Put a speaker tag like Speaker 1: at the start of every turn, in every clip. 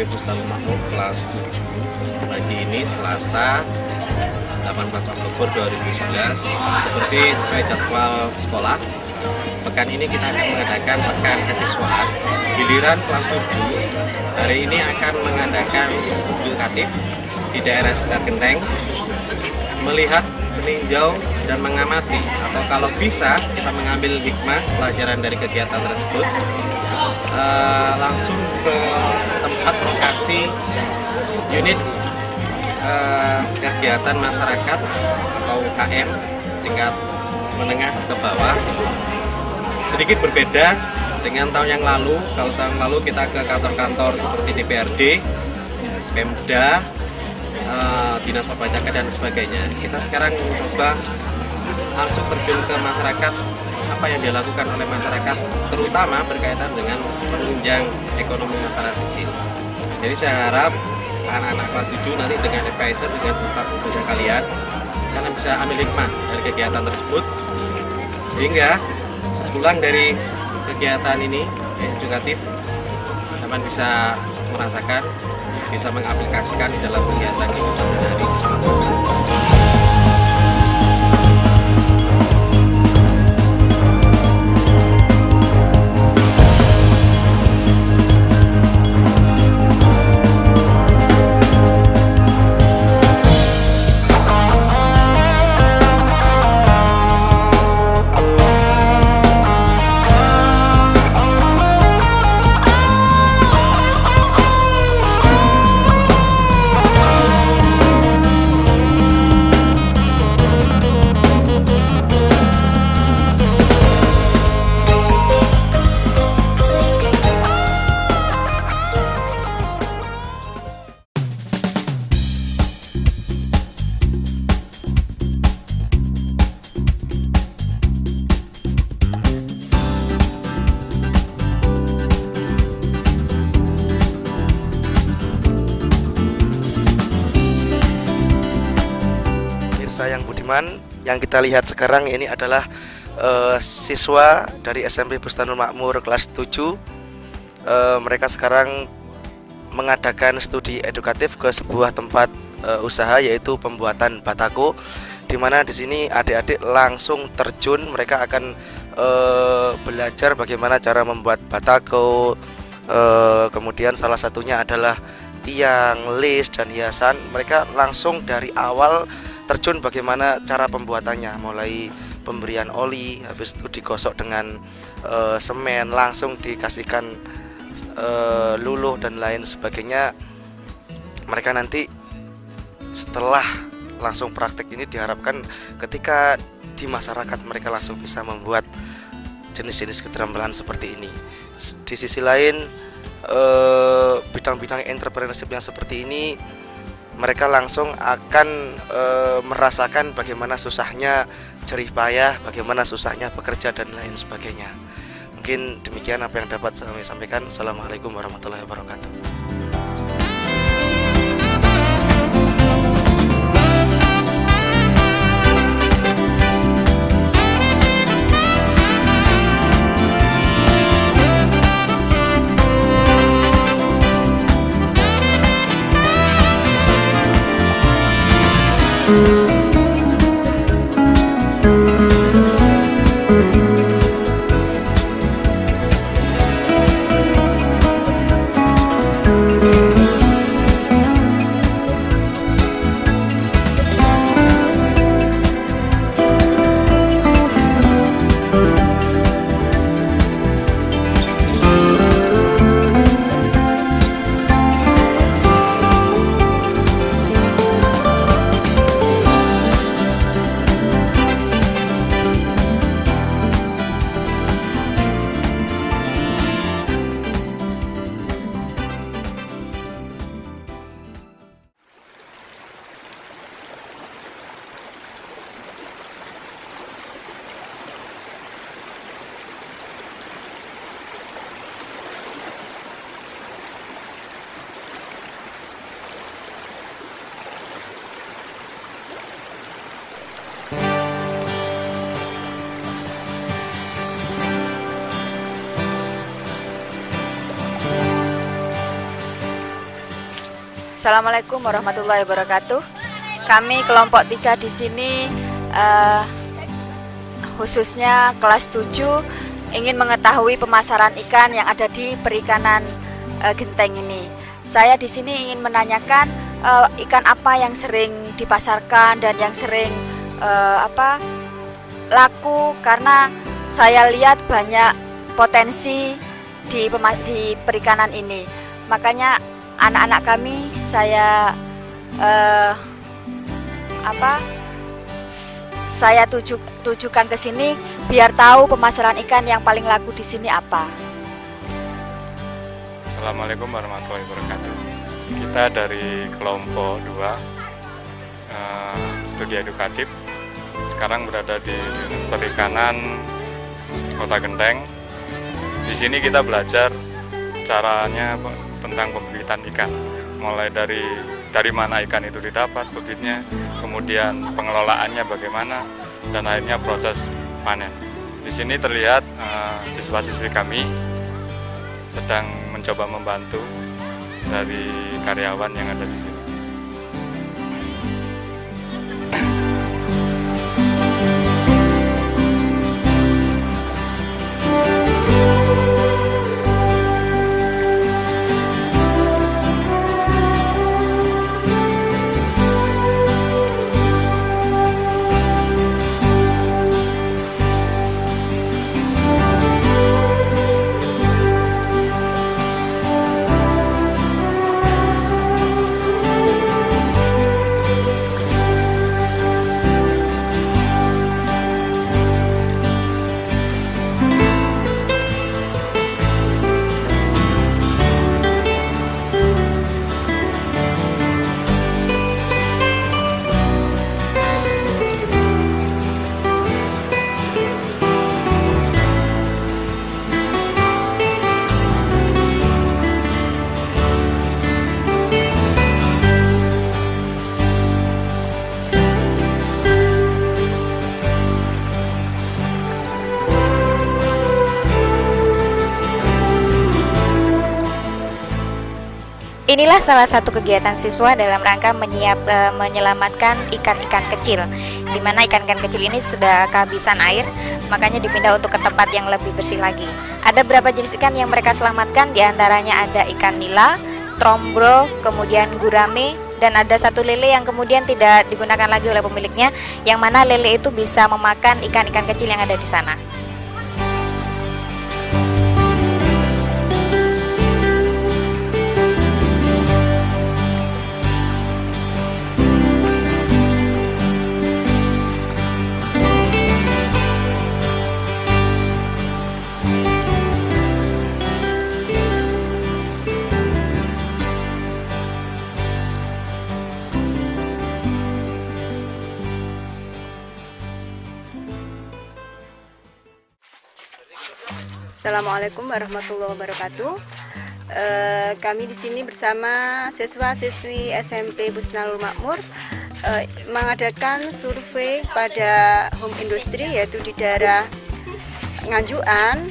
Speaker 1: SMP Bustanul Makmur kelas 7. Pagi ini Selasa 18 Oktober 2011. Seperti sesuai jadwal sekolah, pekan ini kita akan mengadakan pekan kesiswaan. Giliran kelas 7 hari ini akan mengadakan studi edukatif di daerah sekitar Genteng, melihat, meninjau, dan mengamati, atau kalau bisa kita mengambil hikmah pelajaran dari kegiatan tersebut, langsung ke tempat lokasi unit kegiatan masyarakat atau UKM tingkat menengah ke bawah. Sedikit berbeda dengan tahun yang lalu. Kalau tahun lalu kita ke kantor-kantor seperti DPRD, Pemda, Dinas Perpajakan dan sebagainya. Kita sekarang mencoba langsung terjun ke masyarakat, apa yang dilakukan oleh masyarakat, terutama berkaitan dengan menunjang ekonomi masyarakat kecil. Jadi saya harap anak-anak kelas 7 nanti dengan advisor, dengan ustadz kalian bisa ambil hikmah dari kegiatan tersebut, sehingga pulang dari kegiatan ini edukatif teman bisa merasakan, bisa mengaplikasikan di dalam kegiatan ini sehari-hari.
Speaker 2: Yang budiman, yang kita lihat sekarang ini adalah siswa dari SMP Bustanul Makmur kelas 7. Mereka sekarang mengadakan studi edukatif ke sebuah tempat usaha, yaitu pembuatan batako, di mana di sini adik-adik langsung terjun. Mereka akan belajar bagaimana cara membuat batako, kemudian salah satunya adalah tiang, lis, dan hiasan. Mereka langsung dari awal terjun bagaimana cara pembuatannya, mulai pemberian oli, habis itu digosok dengan semen, langsung dikasihkan luluh dan lain sebagainya. Mereka nanti setelah langsung praktek ini diharapkan ketika di masyarakat mereka langsung bisa membuat jenis-jenis keterampilan seperti ini. Di sisi lain, bidang-bidang entrepreneurship yang seperti ini mereka langsung akan merasakan bagaimana susahnya jerih payah, bagaimana susahnya bekerja dan lain sebagainya. Mungkin demikian apa yang dapat saya sampaikan. Assalamualaikum warahmatullahi wabarakatuh.
Speaker 3: Assalamualaikum warahmatullahi wabarakatuh. Kami kelompok 3 di sini khususnya kelas 7 ingin mengetahui pemasaran ikan yang ada di perikanan Genteng ini. Saya di sini ingin menanyakan ikan apa yang sering dipasarkan dan yang sering laku, karena saya lihat banyak potensi di perikanan ini. Makanya anak-anak kami saya tujukan ke sini biar tahu pemasaran ikan yang paling laku di sini apa.
Speaker 4: Assalamualaikum warahmatullahi wabarakatuh. Kita dari kelompok 2 studi edukatif sekarang berada di perikanan Kota Genteng. Di sini kita belajar caranya tentang pembibitan ikan, mulai dari mana ikan itu didapat bibitnya, kemudian pengelolaannya bagaimana, dan akhirnya proses panen. Di sini terlihat siswa-siswi kami sedang mencoba membantu dari karyawan yang ada di sini.
Speaker 5: Inilah salah satu kegiatan siswa dalam rangka menyelamatkan ikan-ikan kecil, di mana ikan-ikan kecil ini sudah kehabisan air, makanya dipindah untuk ke tempat yang lebih bersih lagi. Ada beberapa jenis ikan yang mereka selamatkan, diantaranya ada ikan nila, trombro, kemudian gurame, dan ada satu lele yang kemudian tidak digunakan lagi oleh pemiliknya, yang mana lele itu bisa memakan ikan-ikan kecil yang ada di sana.
Speaker 6: Assalamualaikum warahmatullahi wabarakatuh. Kami di sini bersama siswa-siswi SMP Busnalul Makmur mengadakan survei pada home industry, yaitu di daerah Nganjuan,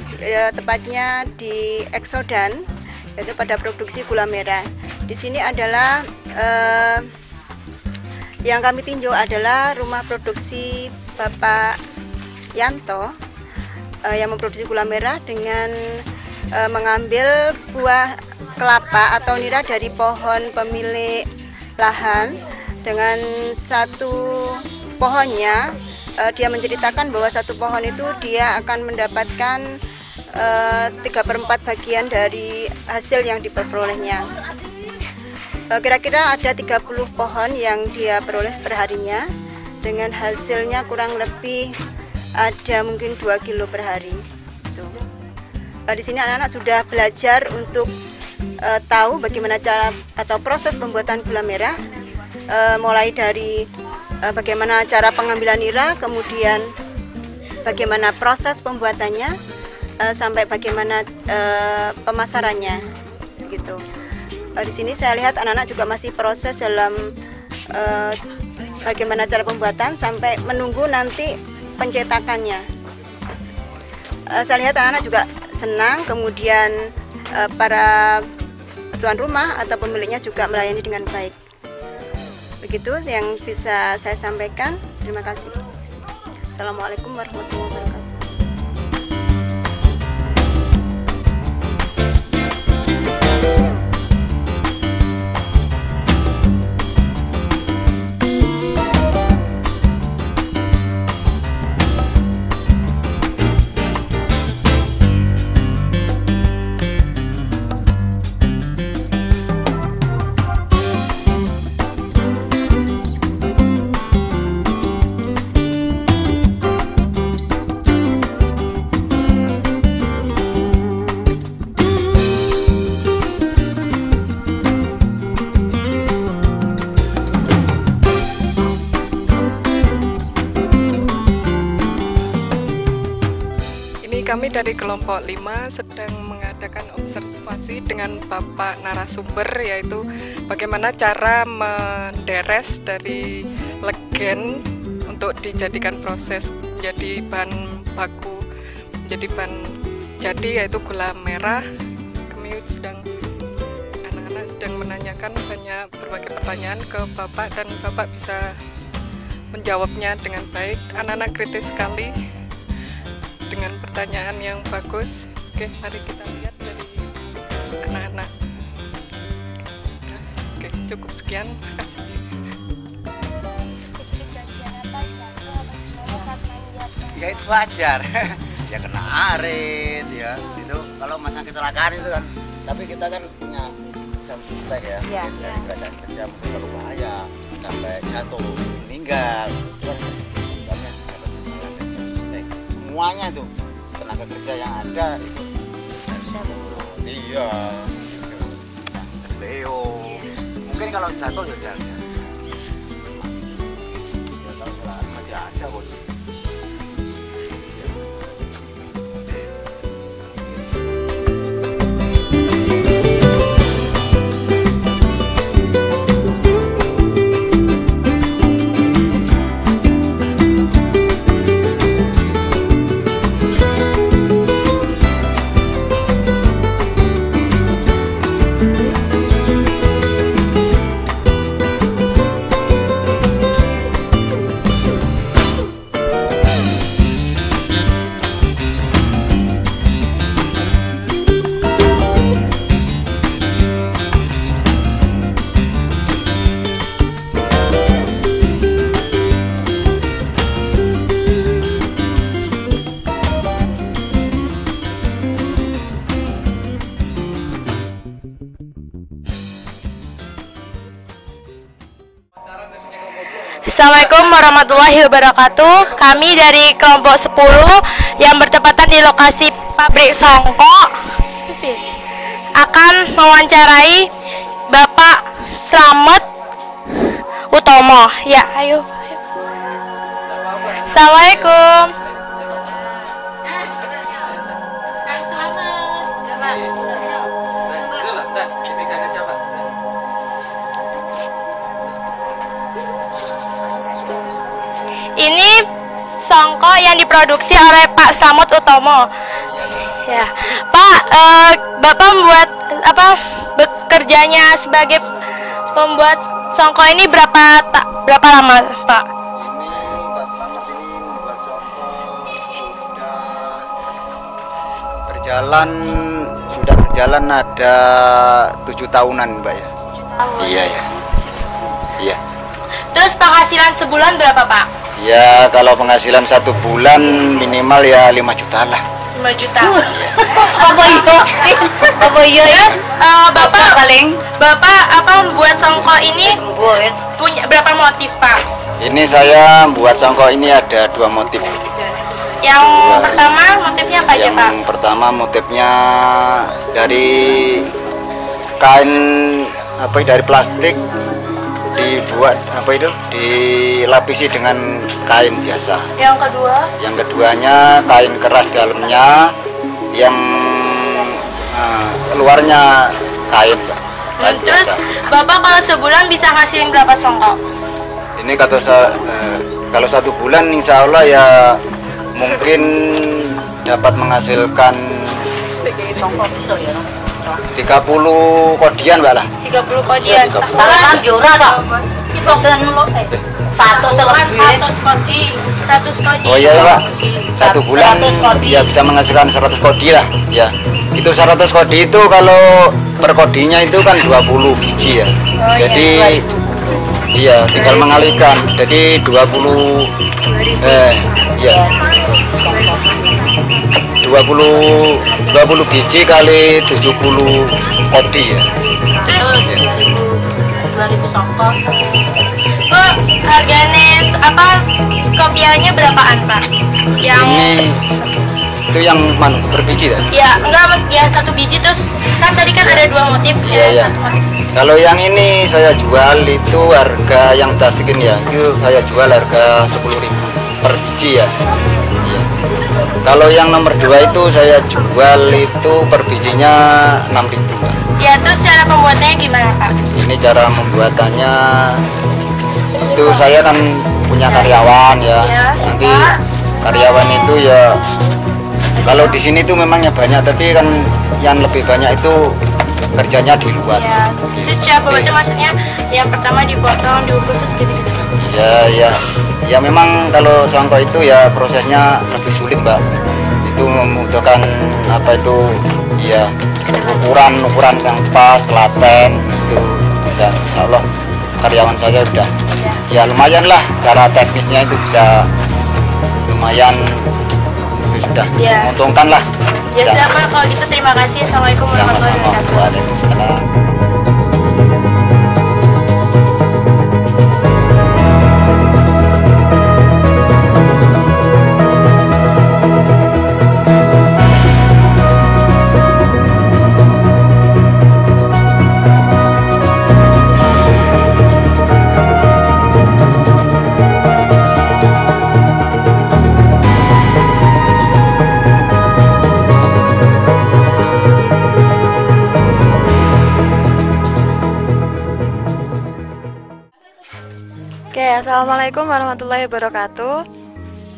Speaker 6: tepatnya di Eksodan, yaitu pada produksi gula merah. Di sini adalah yang kami tinjau adalah rumah produksi Bapak Yanto yang memproduksi gula merah dengan mengambil buah kelapa atau nira dari pohon pemilik lahan. Dengan satu pohonnya dia menceritakan bahwa satu pohon itu dia akan mendapatkan 3/4 bagian dari hasil yang diperolehnya. Kira-kira ada 30 pohon yang dia peroleh perharinya, dengan hasilnya kurang lebih ada mungkin 2 kilo per hari. Di sini anak-anak sudah belajar untuk tahu bagaimana cara atau proses pembuatan gula merah, mulai dari bagaimana cara pengambilan nira, kemudian bagaimana proses pembuatannya, sampai bagaimana pemasarannya, gitu. Di sini saya lihat anak-anak juga masih proses dalam bagaimana cara pembuatan sampai menunggu nanti pencetakannya. Saya lihat anak-anak juga senang, kemudian para tuan rumah atau pemiliknya juga melayani dengan baik. Begitu yang bisa saya sampaikan. Terima kasih. Assalamualaikum warahmatullahi wabarakatuh.
Speaker 7: Kami dari kelompok 5 sedang mengadakan observasi dengan Bapak narasumber, yaitu bagaimana cara menderes dari legen untuk dijadikan proses menjadi bahan baku, menjadi bahan jadi yaitu gula merah. Kami anak-anak sedang menanyakan berbagai pertanyaan ke Bapak dan Bapak bisa menjawabnya dengan baik. Anak-anak kritis sekali dengan pertanyaan yang bagus. Oke, mari kita lihat dari anak-anak. Oke, cukup sekian. Terima kasih.
Speaker 8: Ya itu wajar. Ya kena arit ya. Itu kalau masa kecelakaan itu kan. Tapi kita kan punya jam suspek ya.
Speaker 5: Iya.
Speaker 8: Jadi keadaan kerja mungkin kalau bahaya sampai jatuh meninggal. Semuanya tuh tenaga kerja yang ada itu iya Leo mungkin kalau jatuh ya jalan ya kalau jalan aja aja bos.
Speaker 9: Assalamualaikum warahmatullahi wabarakatuh. Kami dari kelompok 10 yang bertepatan di lokasi pabrik Songkok akan mewawancarai Bapak Slamet Utomo. Ya, ayo. Assalamualaikum. Ini songkok yang diproduksi oleh Pak Slamet Utomo. Ya, Pak, Bapak membuat bekerjanya sebagai pembuat songkok ini berapa lama, Pak?
Speaker 8: Ini Pak Slamet ini membuat songkok sudah berjalan ada 7 tahunan, Mbak ya. Iya ya. Iya.
Speaker 9: Terus penghasilan sebulan berapa, Pak?
Speaker 8: Ya kalau penghasilan 1 bulan minimal ya 5 juta lah.
Speaker 9: 5 juta. Apa iya ya? Bapak membuat songkok ini punya berapa motif, Pak?
Speaker 8: Ini saya buat songkok ini ada 2 motif.
Speaker 9: Yang pertama motifnya apa aja, Pak?
Speaker 8: Yang pertama motifnya dari kain dari plastik dibuat dilapisi dengan kain biasa.
Speaker 9: Yang kedua?
Speaker 8: Yang keduanya kain keras dalamnya, yang luarnya kain
Speaker 9: Terus
Speaker 8: biasa.
Speaker 9: Bapak kalau sebulan bisa ngasilin berapa songkok?
Speaker 8: Ini kata saya kalau 1 bulan insya Allah ya mungkin dapat menghasilkan 30 kodian Mbak lah.
Speaker 9: 30 kodian.
Speaker 10: Salah jura toh. Hitungan
Speaker 9: 100 kodi.
Speaker 8: Oh iya Pak. 1 bulan ya bisa menghasilkan 100 kodi lah ya. Itu 100 kodi itu kalau per kodinya itu kan 20 biji ya. Jadi iya tinggal mengalihkan. Jadi 20 biji kali 70 kodi ya.
Speaker 9: Terus 2000 songkok. Oh, harganya kopiahnya berapaan Pak? Yang
Speaker 8: Itu yang mana per biji ya?
Speaker 9: Ya, enggak Mas, ya 1 biji terus kan tadi kan ada 2 motif ya.
Speaker 8: Kalau yang ini saya jual itu harga yang plastikin ya, itu saya jual harga 10.000 per biji ya. Iya. Kalau yang nomor 2 itu saya jual itu per bijinya 6.000.
Speaker 9: Ya, terus cara pembuatannya gimana Pak?
Speaker 8: Ini cara membuatannya itu saya kan punya karyawan ya. Nanti karyawan itu ya kalau di sini tuh memangnya banyak, tapi kan yang lebih banyak itu kerjanya di luar.
Speaker 9: Ya, terus cara pembuatan maksudnya yang pertama dipotong, diukur terus gitu-gitu.
Speaker 8: Ya memang kalau songkok itu ya prosesnya lebih sulit Mbak. Itu membutuhkan ya ukuran yang pas, telaten itu bisa, insya Allah karyawan saya udah ya lumayan lah, cara teknisnya itu bisa lumayan, itu sudah menguntungkan lah.
Speaker 9: Ya sudah Pak, kalau gitu terima kasih. Assalamualaikum warahmatullahi wabarakatuh.
Speaker 8: Waalaikumsalam.
Speaker 11: Assalamualaikum warahmatullahi wabarakatuh.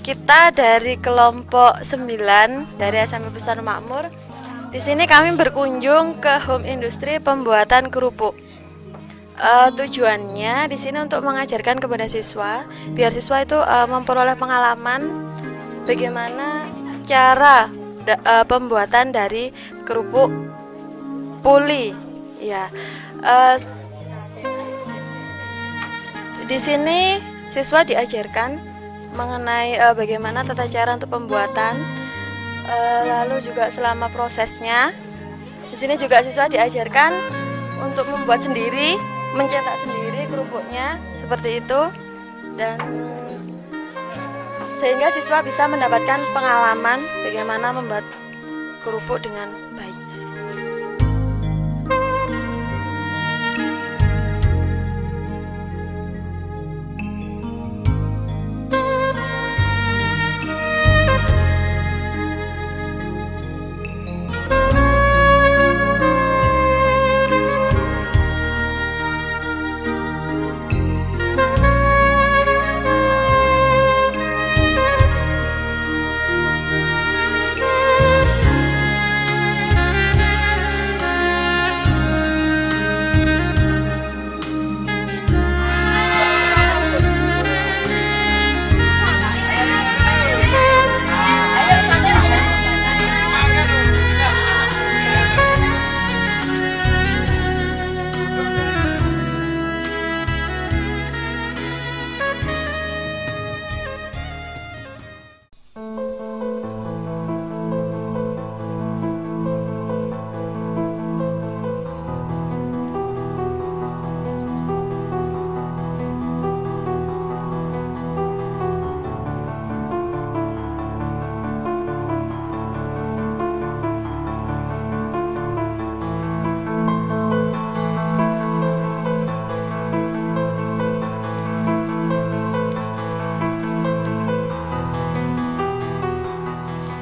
Speaker 11: Kita dari kelompok 9 dari SMP Bustanul Makmur. Di sini kami berkunjung ke home industri pembuatan kerupuk. Tujuannya di sini untuk mengajarkan kepada siswa, biar siswa itu memperoleh pengalaman bagaimana cara pembuatan dari kerupuk puli. Ya. Di sini siswa diajarkan mengenai bagaimana tata cara untuk pembuatan, lalu juga selama prosesnya. Di sini juga siswa diajarkan untuk membuat sendiri, mencetak sendiri kerupuknya seperti itu, dan sehingga siswa bisa mendapatkan pengalaman bagaimana membuat kerupuk dengan baik.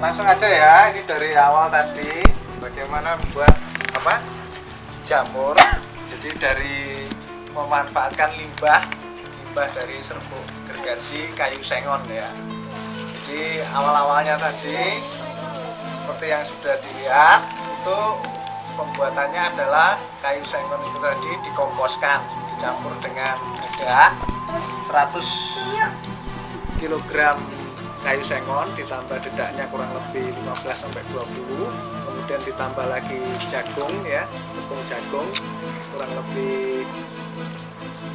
Speaker 12: Langsung aja ya, ini dari awal tadi bagaimana membuat jamur. Jadi dari memanfaatkan limbah dari serbuk gergaji kayu sengon ya. Jadi awal-awalnya tadi seperti yang sudah dilihat itu pembuatannya adalah kayu sengon itu tadi dikomposkan, dicampur dengan dedak 100 kg kayu sengon, ditambah dedaknya kurang lebih 15-20, kemudian ditambah lagi jagung ya, tepung jagung kurang lebih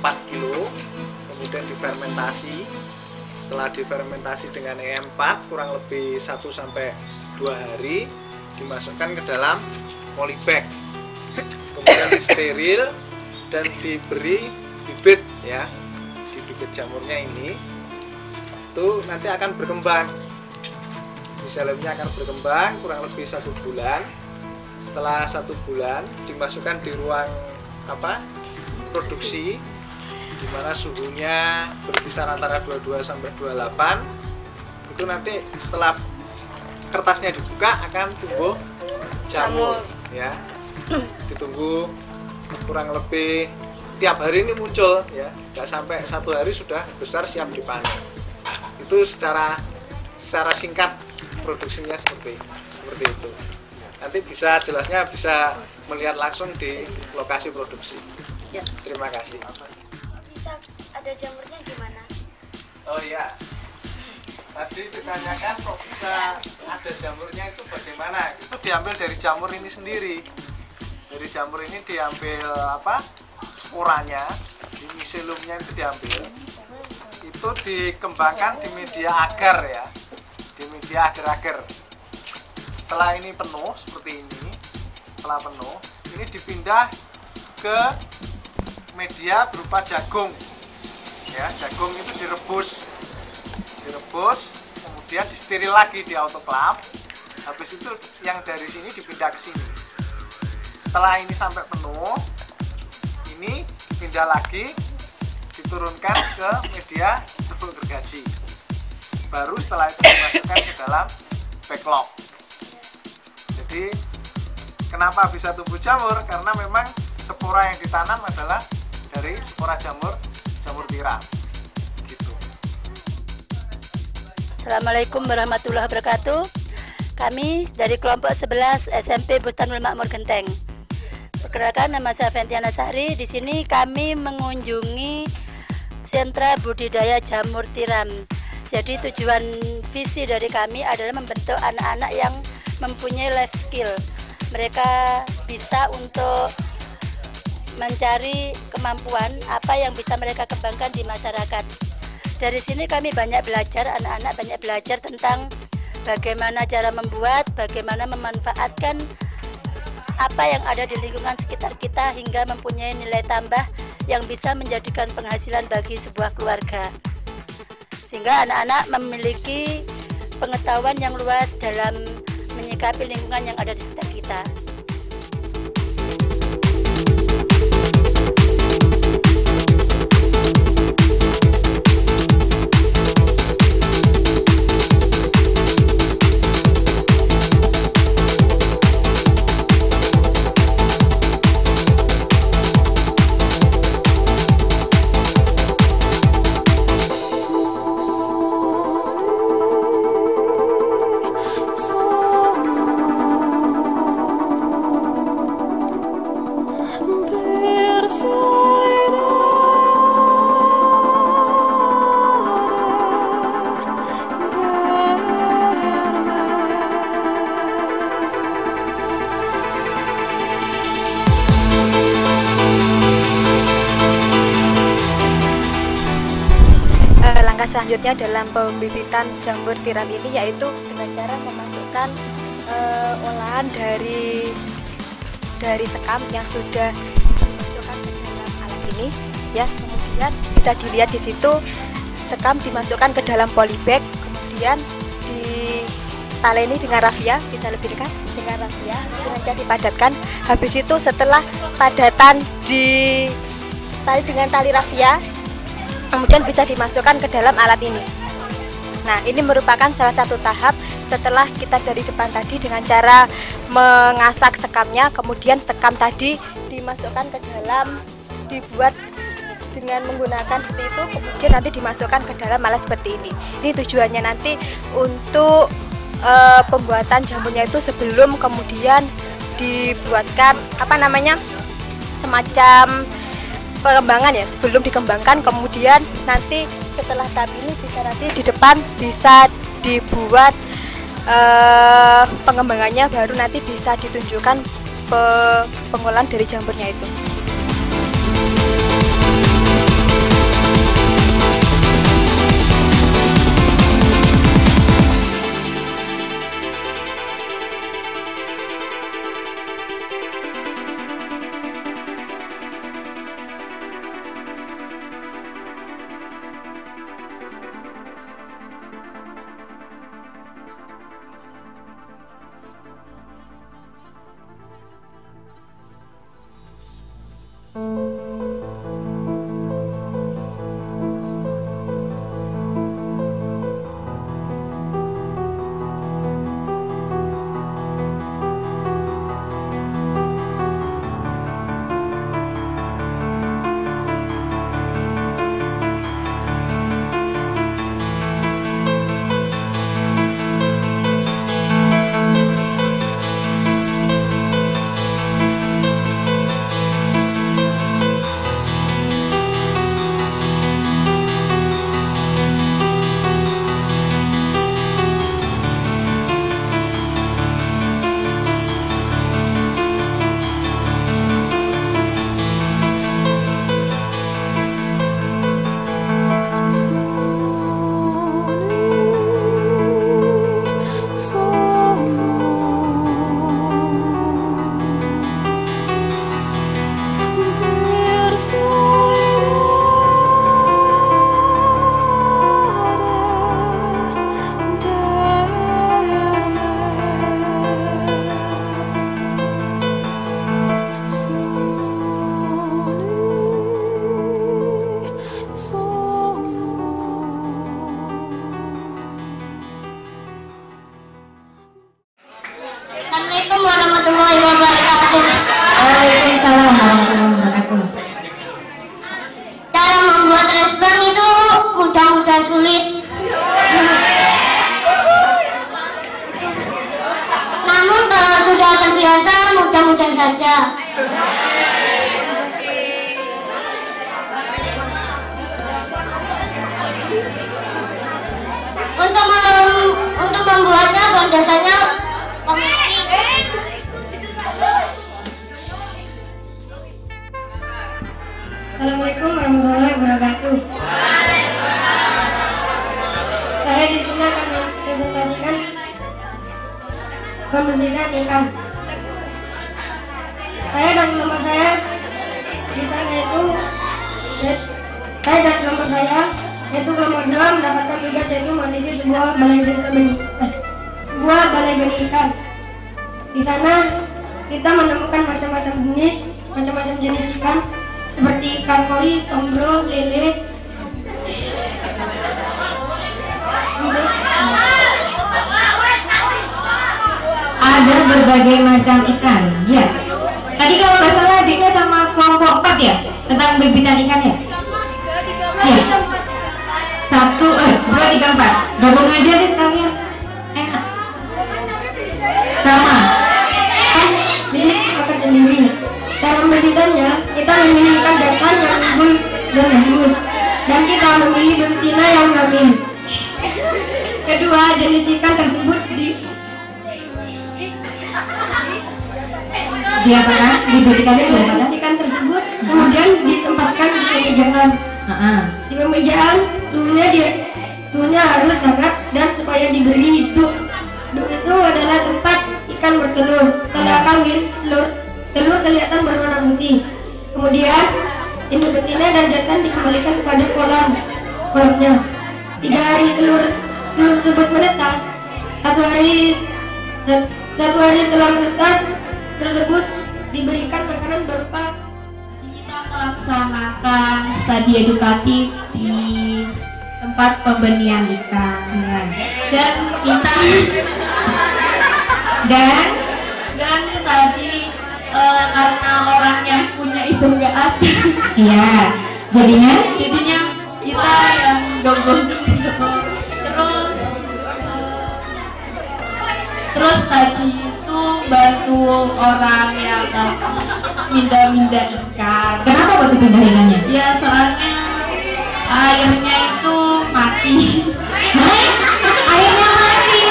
Speaker 12: 4 kilo, kemudian difermentasi. Setelah difermentasi dengan E4 kurang lebih 1-2 hari, dimasukkan ke dalam polybag, kemudian steril dan diberi bibit ya, di bibit jamurnya ini itu nanti akan berkembang, micelliumnya akan berkembang kurang lebih 1 bulan. Setelah 1 bulan dimasukkan di ruang produksi, di mana suhunya berkisar antara 22-28. Itu nanti setelah kertasnya dibuka akan tumbuh jamur ya. Ditunggu kurang lebih tiap hari ini muncul ya, nggak sampai 1 hari sudah besar siap dipanen. Itu secara singkat produksinya seperti itu. Nanti bisa jelasnya bisa melihat langsung di lokasi produksi.
Speaker 13: Ya.
Speaker 12: Terima kasih.
Speaker 13: Bisa ada jamurnya gimana?
Speaker 12: Oh iya, tadi ditanyakan kok bisa ada jamurnya itu bagaimana? Itu diambil dari jamur ini sendiri. Dari jamur ini diambil sporanya, di miseliumnya itu diambil. Itu dikembangkan di media agar ya, di media agar-agar. Setelah ini penuh seperti ini, setelah penuh, ini dipindah ke media berupa jagung. Ya, jagung itu direbus, kemudian disteril lagi di autoclave. Habis itu yang dari sini dipindah ke sini. Setelah ini sampai penuh, ini dipindah lagi, diturunkan ke media serbuk gergaji. Baru setelah itu dimasukkan ke dalam backlog. Jadi kenapa bisa tumbuh jamur? Karena memang spora yang ditanam adalah dari spora jamur tiram. Gitu.
Speaker 14: Assalamualaikum warahmatullahi wabarakatuh. Kami dari kelompok 11 SMP Bustanul Makmur Genteng. Perkenalkan, nama saya Ventiana Sari. Di sini kami mengunjungi sentra budidaya jamur tiram. Jadi tujuan visi dari kami adalah membentuk anak-anak yang mempunyai life skill. Mereka bisa untuk mencari kemampuan apa yang bisa mereka kembangkan di masyarakat. Dari sini kami banyak belajar, anak-anak banyak belajar tentang bagaimana cara membuat, bagaimana memanfaatkan apa yang ada di lingkungan sekitar kita hingga mempunyai nilai tambah yang bisa menjadikan penghasilan bagi sebuah keluarga. Sehingga anak-anak memiliki pengetahuan yang luas dalam menyikapi lingkungan yang ada di sekitar kita.
Speaker 15: Langkah selanjutnya dalam pembibitan jamur tiram ini yaitu dengan cara memasukkan olahan dari sekam yang sudah dimasukkan ke dalam alat ini ya. Kemudian bisa dilihat di situ sekam dimasukkan ke dalam polybag, kemudian ditaleni dengan rafia, bisa lebih dekat dengan rafia, dengan dipadatkan. Habis itu setelah padatan ditali dengan tali rafia, kemudian bisa dimasukkan ke dalam alat ini. Nah, ini merupakan salah satu tahap setelah kita dari depan tadi dengan cara mengasak sekamnya, kemudian sekam tadi dimasukkan ke dalam, dibuat dengan menggunakan seperti itu, kemudian nanti dimasukkan ke dalam alat seperti ini. Ini tujuannya nanti untuk pembuatan jamurnya itu sebelum kemudian dibuatkan semacam pengembangan ya, sebelum dikembangkan, kemudian nanti setelah tahap ini bisa nanti di depan bisa dibuat pengembangannya, baru nanti bisa ditunjukkan pengolahan dari jamurnya itu.
Speaker 10: Assalamualaikum warahmatullahi wabarakatuh.
Speaker 16: Waalaikumsalam warahmatullahi wabarakatuh.
Speaker 10: Cara membuat resbang itu mudah-mudahan sulit. Namun kalau sudah terbiasa, mudah-mudahan saja. Untuk membuatnya dasarnya
Speaker 16: Assalamualaikum warahmatullahi wabarakatuh. Saya di sini akan mempresentasikan pembentukan ikan. Saya dan nomor saya di sana itu yaitu kelompok 2 mendapatkan tugas yaitu memiliki sebuah balai benih ikan. Di sana kita menemukan macam-macam jenis ikan seperti ikan koi, tombro, lele.
Speaker 17: Ada berbagai macam ikan. Ya. Tadi kalau nggak salah Dina sama kelompok 4 ya tentang bibitan ikan ya. Ya. 1, 2, 3, 4. Gabung aja deh sekalian. Enak. Sama.
Speaker 16: Jadi makan sendiri. Dalam bibitannya kita memilih ikan jantan yang unggul dan bagus, dan kita memilih betina yang hamil. Kedua, jenis ikan tersebut
Speaker 17: diberikan
Speaker 16: jenis ikan tersebut kemudian ditempatkan di pemejaan. Di pemejaan suhunya harus hangat dan supaya diberi duk. Duk itu adalah tempat ikan bertelur. Setelah kawin, telur kelihatan berwarna putih. Kemudian induk betina dan jantan dikembalikan kepada kolamnya. 3 hari telur tersebut menetas. Satu hari setelah menetas tersebut diberikan makanan berupa.
Speaker 17: Kita melaksanakan studi edukatif di tempat pembenihan ikan dan tadi karena orang yang punya itu nggak ada. Iya, jadinya kita yang dongeng terus tadi itu bantu orang yang minda-minda ikan. Kenapa waktu pindah ikannya? Ya soalnya airnya itu mati. Airnya mati.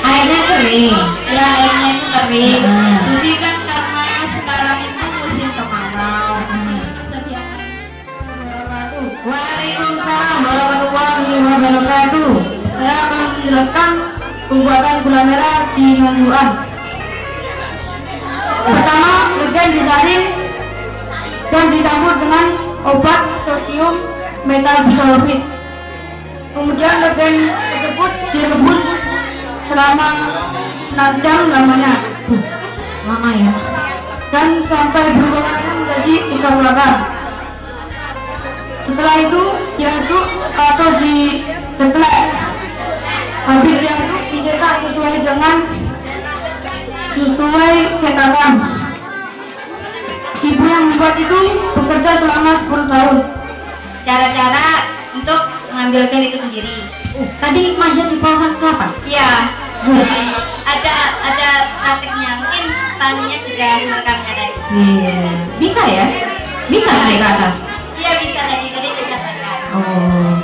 Speaker 17: Airnya kering. Ya airnya itu kering. Jadi kan karena sekarang itu musim kemarau. Waalaikumsalam warahmatullahi wabarakatuh. Saya akan menjelaskan pembuatan gula merah di Nungguan. Pertama, legen disaring dan dicampur dengan obat sodium metabisulfit. Kemudian legen tersebut direbus selama 6 jam lamanya. Lama ya. Dan sampai berubah warna menjadi ikan bakar. Setelah itu diaduk atau diteklek. Habis diaduk dicetak sesuai cetakan. Ibu yang membuat itu bekerja selama 10 tahun.
Speaker 14: Cara-cara untuk mengambil ikan itu sendiri.
Speaker 17: Tadi manjat di pohon kelapa?
Speaker 14: Iya. Ada prakteknya. Mungkin tangannya sudah merekamnya tadi.
Speaker 17: Bisa ya? Bisa naik ke atas?
Speaker 14: Iya bisa tadi dirasakan.
Speaker 17: Oh.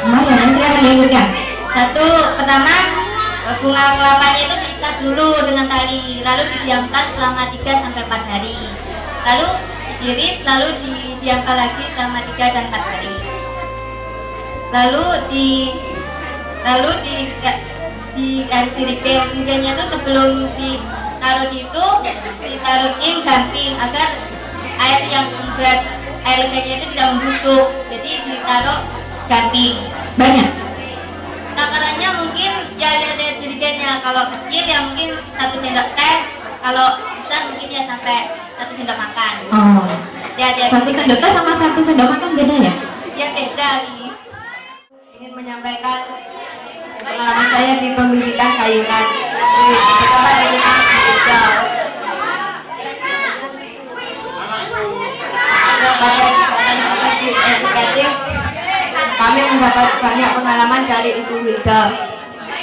Speaker 17: Lumayan, sekarang diikutkan.
Speaker 14: Satu, pertama bunga kelapanya itu diikat dulu dengan tali, lalu didiamkan selama 3-4 hari. Lalu diiris, lalu didiamkan lagi selama 3 dan 4 hari. Lalu dikasih ripilnya itu sebelum ditaruh di itu ditaruhin gamping agar air yang berat air legennya itu tidak membusuk. Jadi ditaruh gamping.
Speaker 17: Banyak.
Speaker 14: Takarannya mungkin ya lihat jerigennya. Kalau kecil ya mungkin 1 sendok teh. Kalau besar mungkin ya sampai 1 sendok makan.
Speaker 17: Oh.
Speaker 14: Ya,
Speaker 17: 1 sendok teh sama 1 sendok makan beda ya?
Speaker 14: Ya beda.
Speaker 6: Ingin menyampaikan pengalaman saya di pembibitan sayuran. Pertama dari hijau. Kami mendapat banyak pengalaman dari Ibu Wilda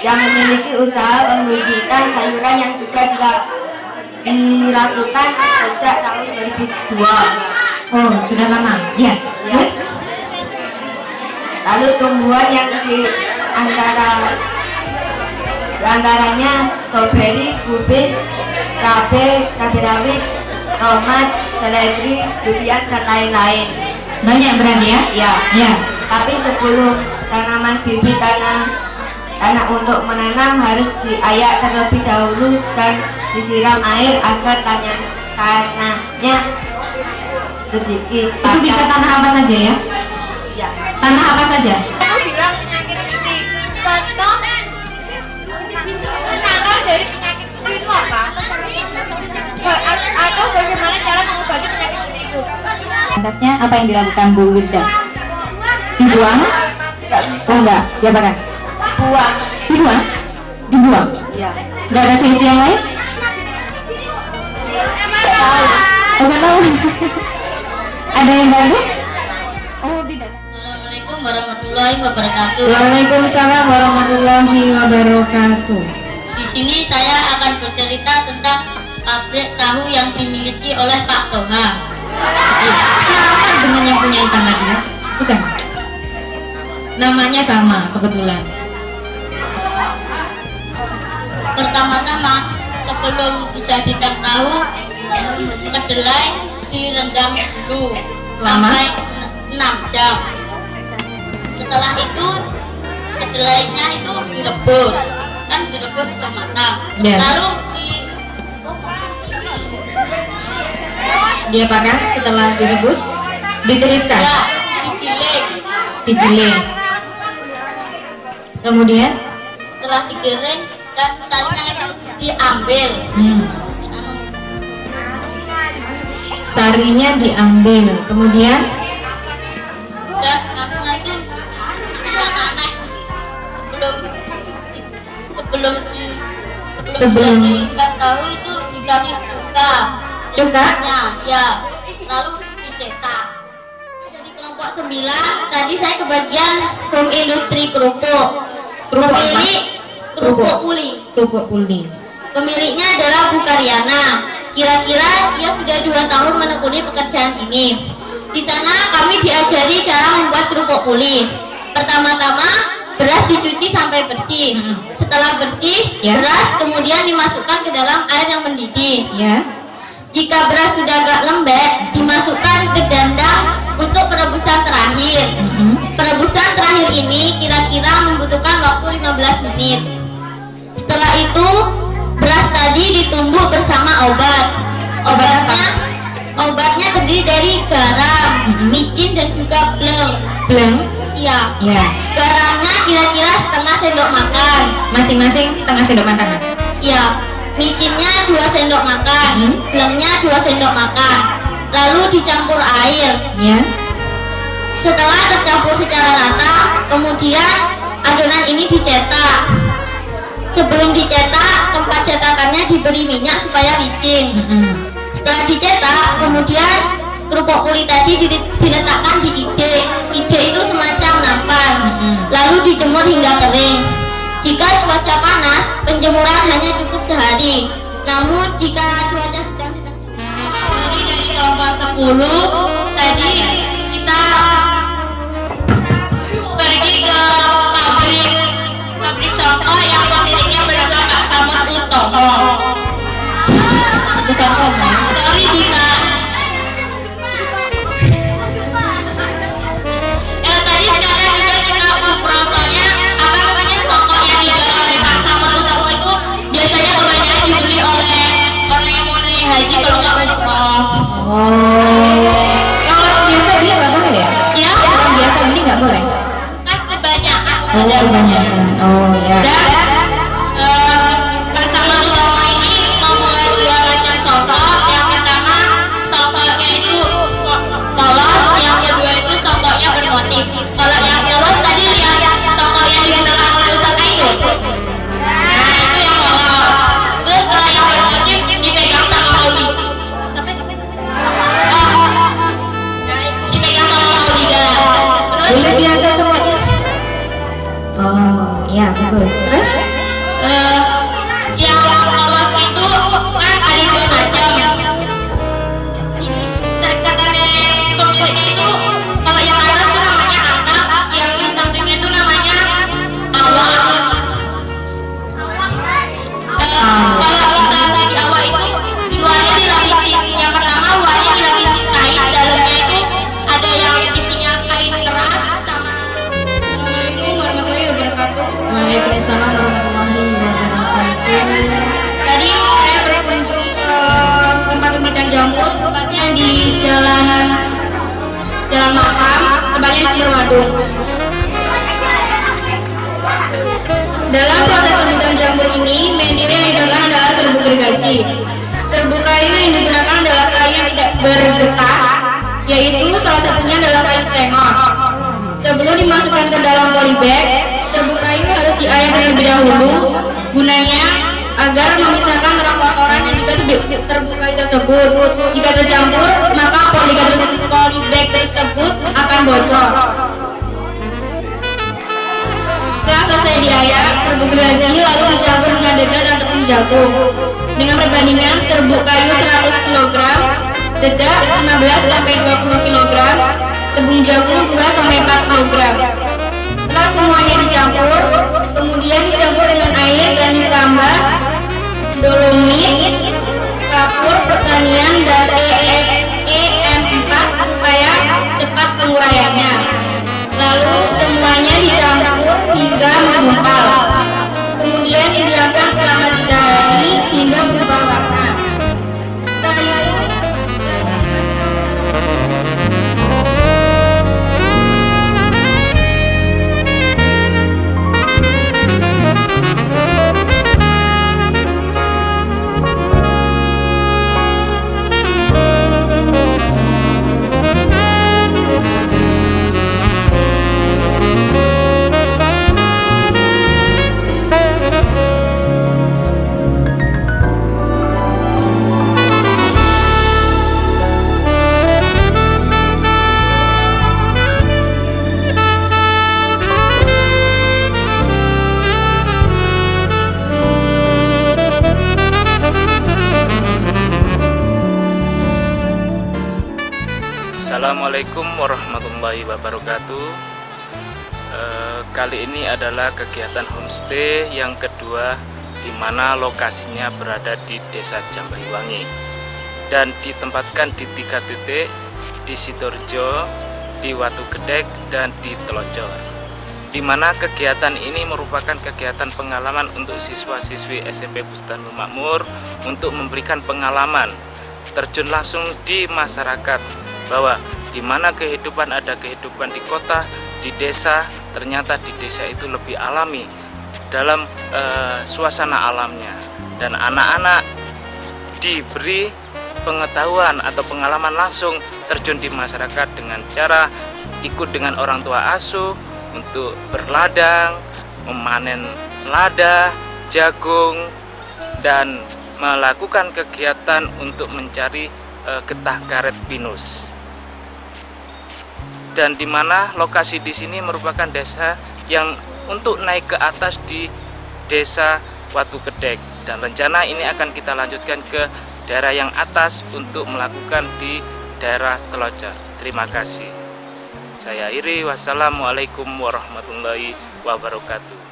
Speaker 6: yang memiliki usaha pembibitan sayuran yang sudah dilakukan sejak tahun 2002.
Speaker 17: Oh, sudah lama? Ya. Yes.
Speaker 6: Lalu tumbuhan yang antaranya strawberry, kubis, cabai rawit, tomat, seledri, durian dan lain-lain.
Speaker 17: Banyak berarti ya?
Speaker 6: Ya.
Speaker 17: Ya.
Speaker 6: Tapi sebelum tanaman bibit tanah untuk menanam harus diayak terlebih dahulu dan disiram air agar tanahnya sedikit.
Speaker 17: Itu bisa tanah apa saja ya?
Speaker 6: Ya.
Speaker 17: Tanah apa saja?
Speaker 14: Aku bilang penyakit putih. Contoh penangkal dari penyakit putih itu apa? Atau bagaimana cara mengobati penyakit putih itu?
Speaker 17: Lantasnya apa yang dilakukan Bu Wilda? Dibuang? Oh enggak, diapakan?
Speaker 6: Buang.
Speaker 17: Dibuang? Dibuang?
Speaker 6: Ya.
Speaker 17: Enggak ada solusi yang lain? Oh enggak tahu. Ada yang bantu? Oh tidak.
Speaker 10: Assalamualaikum warahmatullahi wabarakatuh.
Speaker 17: Waalaikumsalam warahmatullahi wabarakatuh.
Speaker 10: Di sini saya akan bercerita tentang pabrik tahu yang dimiliki oleh Pak Toha.
Speaker 17: Sama dengan yang punya ikan tadi ya? Bukan? Namanya sama kebetulan.
Speaker 10: Pertama-tama sebelum dijadikan tahu, kedelai direndam dulu sampai 6 jam. Setelah itu kedelainya itu direbus, kan direbus sudah matang. Lalu
Speaker 17: diapakan setelah direbus? Ditiriskan?
Speaker 10: Ya, digiling.
Speaker 17: Digiling. Kemudian?
Speaker 10: Setelah digiling dan sarinya itu diambil.
Speaker 17: Sarinya diambil. Kemudian?
Speaker 10: Dan akhirnya itu dianak sebelum dijadikan tahu itu dikasih cuka. Ya, lalu dicetak. Dari kelompok 9 tadi saya kebagian industri kerupuk. Kerupuk uli.
Speaker 17: kerupuk puli?
Speaker 10: Pemiliknya adalah Bu Karyana. Kira-kira dia sudah 2 tahun menekuni pekerjaan ini. Di sana kami diajari cara membuat kerupuk puli. Pertama-tama beras dicuci sampai bersih. Setelah bersih, beras kemudian dimasukkan ke dalam air yang mendidih. Jika beras sudah agak lembek, dimasukkan ke dandang untuk perebusan terakhir. Perebusan terakhir ini kira-kira membutuhkan waktu 15 menit. Setelah itu, beras tadi ditumbuk bersama obat. Obatnya terdiri dari garam, micin dan juga bleng.
Speaker 17: Bleng?
Speaker 10: Iya. Garamnya kira-kira setengah sendok makan.
Speaker 17: Masing-masing setengah sendok makan.
Speaker 10: Iya. Micinnya 2 sendok makan, blengnya 2 sendok makan. Lalu dicampur air. Setelah tercampur secara rata, kemudian adonan ini dicetak. Sebelum dicetak, tempat cetakannya diberi minyak supaya licin. Setelah dicetak, kemudian kerupuk puli tadi diletakkan di ide. Ide itu semacam nampan, lalu dijemur hingga kering. Jika cuaca panas, penjemuran hanya cukup sehari. Namun jika cuaca sedang dari kelompok 10 tadi kita pergi ke pabrik Songko yang pemiliknya bernama Pak Samad Utomo. Sorry Dina. Tadi sekarang juga kita prosonya apa namanya Songko yang dijual oleh Pak Samad Utomo itu biasanya kebanyakan dibeli oleh orang yang mau naik haji kalau nggak umroh.
Speaker 17: Kalau orang biasa beli nggak boleh ya?
Speaker 10: Ya.
Speaker 17: Orang biasa beli nggak boleh?
Speaker 10: Kan kebanyakan.
Speaker 17: Kebanyakan. Oh ya.
Speaker 10: Pak Samad Utomo ini membuat 2 macam Songko. Yang pertama Songkonya itu polos, yang kedua itu Songkonya bermotif. Kalau yang polos tadi lihat Songko yang digunakan oleh Ustaz Aidul. Nah itu yang polos. Terus kalau yang bermotif dipegang sama Maudi. Dipegang sama Maudida.
Speaker 17: Boleh diangkat semuanya? Oh iya bagus. Terus?
Speaker 10: Yang polos itu kan ada 2 macam. Pemiliknya itu kalau yang atas itu namanya atap, yang di sampingnya itu namanya awak. Kalau kita di awak itu luarnya dilapisi. Yang pertama luarnya dilapisi kain, dalamnya itu ada yang isinya kain keras sama. Assalamualaikum warahmatullahi wabarakatuh.
Speaker 17: Waalaikumsalam warahmatullahi wabarakatuh.
Speaker 10: Tadi saya berkunjung ke tempat pembibitan jamur, tepatnya di Jalan Makam, tepatnya di Waduk. Dalam proses pembibitan jamur ini, media yang digunakan adalah serbuk gergaji. Serbuk kayu yang digunakan adalah kayu yang tidak bergetah, yaitu salah satunya adalah kayu sengon. Sebelum dimasukkan ke dalam polybag, serbuk kayu harus diayak terlebih dahulu, gunanya agar memisahkan lemak kotoran dan juga serbuk kayu tersebut. Jika tercampur, maka polybag tersebut akan bocor. Setelah selesai diayak, serbuk gergaji lalu dicampur dengan dedak dan tepung jagung. Dengan perbandingan serbuk kayu 100 kg, dedak 15-20 kg, tepung jagung 2-4 kg. Setelah semuanya dicampur, kemudian dicampur dengan air dan ditambah dolomit, kapur pertanian dan EM4 supaya cepat penguraiannya. Lalu semuanya dicampur hingga menggumpal. Kemudian didiamkan selama 3 hari hingga berubah warna. Setelah itu
Speaker 18: Assalamualaikum warahmatullahi wabarakatuh. Kali ini adalah kegiatan homestay yang kedua, di mana lokasinya berada di Desa Jambaywangi dan ditempatkan di 3 titik, di Sidoarjo, di Watu Gedek, dan di Telonjor. Di mana kegiatan ini merupakan kegiatan pengalaman untuk siswa-siswi SMP Bustanul Makmur untuk memberikan pengalaman terjun langsung di masyarakat, bahwa di mana kehidupan ada kehidupan di kota, di desa, ternyata di desa itu lebih alami dalam suasana alamnya, dan anak-anak diberi pengetahuan atau pengalaman langsung terjun di masyarakat dengan cara ikut dengan orang tua asuh untuk berladang, memanen lada, jagung, dan melakukan kegiatan untuk mencari getah karet pinus. Dan di mana lokasi di sini merupakan desa yang untuk naik ke atas di Desa Watu Gedek, dan rencana ini akan kita lanjutkan ke daerah yang atas untuk melakukan di daerah Telonjor. Terima kasih. Saya Iri, wassalamualaikum warahmatullahi wabarakatuh.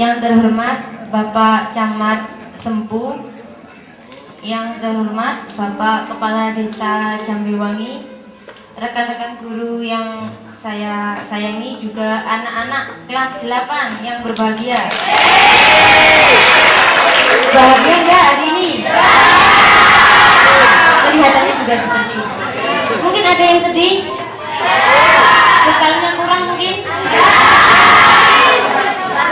Speaker 17: Yang terhormat Bapak Camat Sempu, yang terhormat Bapak Kepala Desa Jambaywangi, rekan-rekan guru yang saya sayangi, juga anak-anak kelas 8 yang berbahagia. Bahagia enggak hari ini? Kelihatannya juga seperti itu. Mungkin ada yang sedih? Bekalnya kurang mungkin?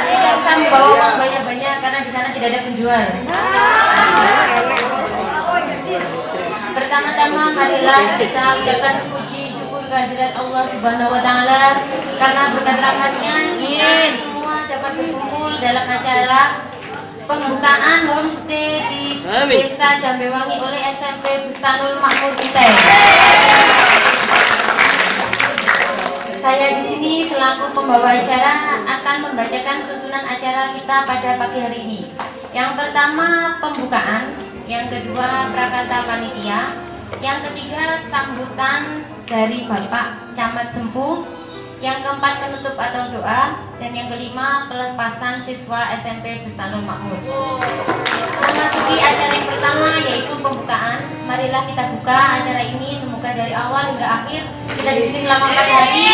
Speaker 17: Tidak usah membawa uang banyak-banyak karena di sana tidak ada penjual. Pertama-tama marilah kita ucapkan puji syukur kehadirat Allah Subhanahu wa Ta'ala, karena berkat rahmatnya kita semua dapat berkumpul dalam acara pembukaan homestay di Desa Jambaywangi oleh SMP Bustanul Makmur Genteng. Saya di sini selaku pembawa acara akan membacakan susunan acara kita pada pagi hari ini. Yang pertama pembukaan, yang kedua prakata panitia, yang ketiga sambutan dari Bapak Camat Sempu, yang keempat penutup atau doa, dan yang kelima pelepasan siswa SMP Bustanul Makmur. Memasuki acara yang pertama yaitu pembukaan. Marilah kita buka acara ini, semoga dari awal hingga akhir kita di sini selama 4 hari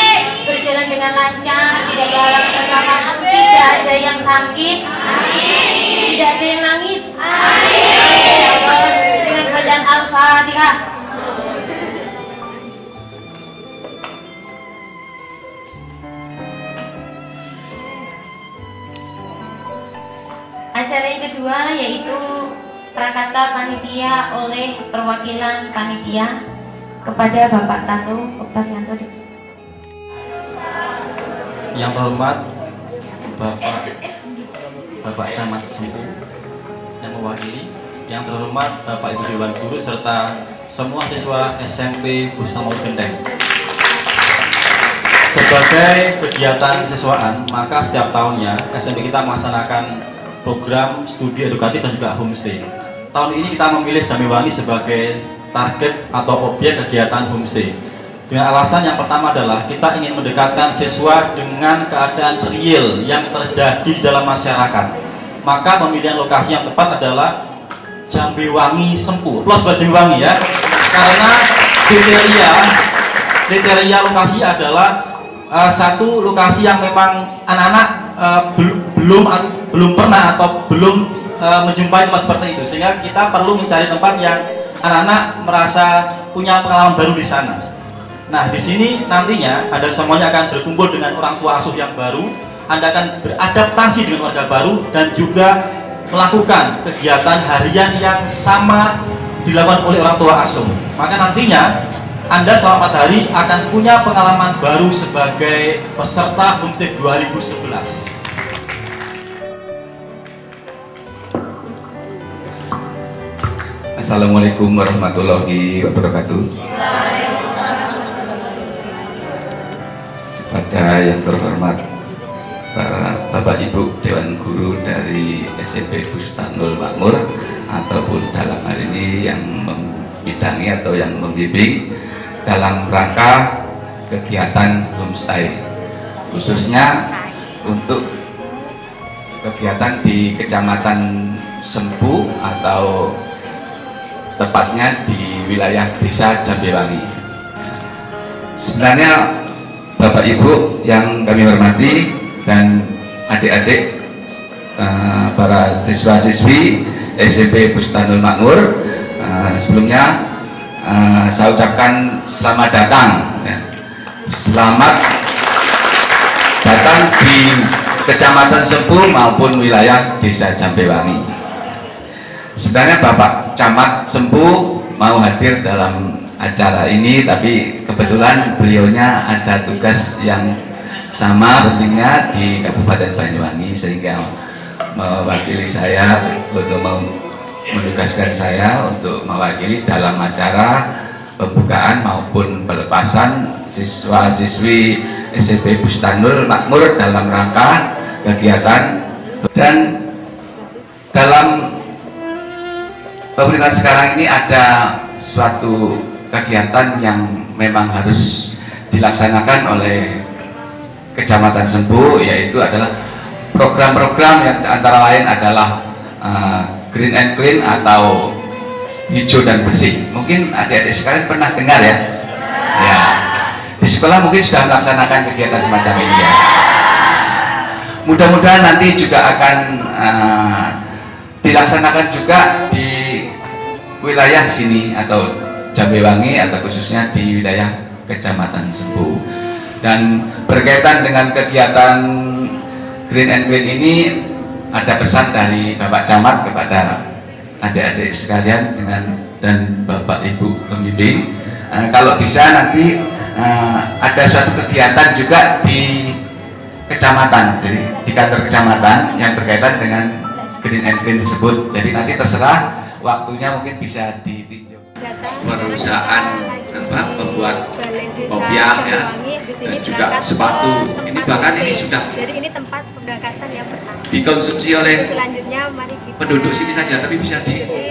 Speaker 17: berjalan dengan lancar, tidak ada halangan perkataan, tidak ada yang sakit, tidak ada yang nangis. Dengan bacaan Al-Fatihah.
Speaker 19: kedua yaitu prakata panitia oleh perwakilan panitia kepada Bapak Tato Oktavianto.
Speaker 20: Yang terhormat Bapak Camat Sempu yang mewakili, yang terhormat Bapak Ibu Dewan Guru serta semua siswa SMP Bustamor Genteng. Sebagai kegiatan siswaan, maka setiap tahunnya SMP kita melaksanakan program studi edukatif dan juga homestay. Tahun ini kita memilih Jambiwangi sebagai target atau objek kegiatan homestay. Dengan alasan yang pertama adalah kita ingin mendekatkan siswa dengan keadaan real yang terjadi di dalam masyarakat. Maka pemilihan lokasi yang tepat adalah Jambiwangi Sempu. Plus buat Jambiwangi ya. Karena kriteria lokasi adalah satu lokasi yang memang anak-anak belum pernah atau belum menjumpai tempat seperti itu, sehingga kita perlu mencari tempat yang anak-anak merasa punya pengalaman baru di sana. Nah, di sini nantinya Anda semuanya akan berkumpul dengan orang tua asuh yang baru, Anda akan beradaptasi dengan warga baru dan juga melakukan kegiatan harian yang sama dilakukan oleh orang tua asuh. Maka nantinya Anda selama 4 hari akan punya pengalaman baru sebagai peserta Homestay 2011.
Speaker 21: Assalamualaikum warahmatullahi wabarakatuh. Kepada yang terhormat para Bapak Ibu Dewan Guru dari SMP Bustanul Makmur ataupun dalam hal ini yang membidangi atau yang membimbing dalam rangka kegiatan homestay, khususnya untuk kegiatan di Kecamatan Sempu atau tepatnya di wilayah Desa Jambiwangi. Sebenarnya Bapak Ibu yang kami hormati dan adik-adik para siswa-siswi SMP Bustanul Makmur, sebelumnya saya ucapkan selamat datang ya. Selamat datang di Kecamatan Sempu maupun wilayah Desa Jambiwangi. Sebenarnya Bapak Camat Sempu mau hadir dalam acara ini, tapi kebetulan beliaunya ada tugas yang sama pentingnya di Kabupaten Banyuwangi, sehingga mewakili saya untuk menugaskan saya untuk mewakili dalam acara pembukaan maupun pelepasan siswa-siswi SMP Bustanul Makmur dalam rangka kegiatan. Dan dalam pemerintahan sekarang ini ada suatu kegiatan yang memang harus dilaksanakan oleh Kecamatan Sempu, yaitu adalah program-program yang antara lain adalah Green and Clean atau hijau dan bersih. Mungkin adik-adik sekalian pernah dengar ya? Ya, di sekolah mungkin sudah melaksanakan kegiatan semacam ini ya. Mudah-mudahan nanti juga akan dilaksanakan juga di wilayah sini atau Jambiwangi atau khususnya di wilayah Kecamatan Sempu. Dan berkaitan dengan kegiatan Green and Clean ini, ada pesan dari Bapak Camat kepada adik-adik sekalian dan Bapak Ibu pembimbing, kalau bisa nanti ada suatu kegiatan juga di kecamatan, jadi di kantor kecamatan yang berkaitan dengan Green and Clean tersebut. Jadi nanti terserah waktunya, mungkin bisa ditinjau.
Speaker 22: Perusahaan membuat kopiah ya, dan juga sepatu. Ini bahkan ini sudah
Speaker 13: Jadi ini tempat pemberangkatan yang pertama.
Speaker 22: dikonsumsi oleh
Speaker 13: Selanjutnya mari kita
Speaker 22: penduduk sini saja, tapi bisa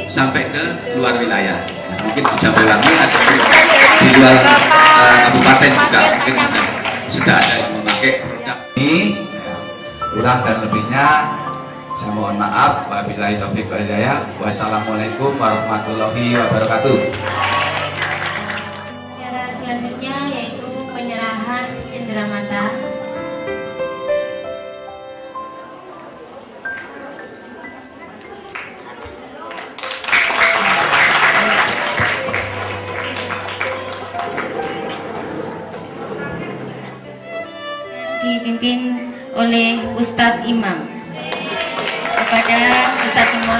Speaker 22: sampai ke luar wilayah. Mungkin di Jambiwangi atau di luar kabupaten juga mungkin sudah ada yang memakai produk
Speaker 21: ini. Kurang dan lebihnya saya mohon maaf. Wabillahi taufiq wal hidayah. Wassalamualaikum warahmatullahi wabarakatuh.
Speaker 19: Acara selanjutnya yaitu penyerahan cenderamata. Dipimpin oleh Ustadz Imam. Kepada Ustadz Imam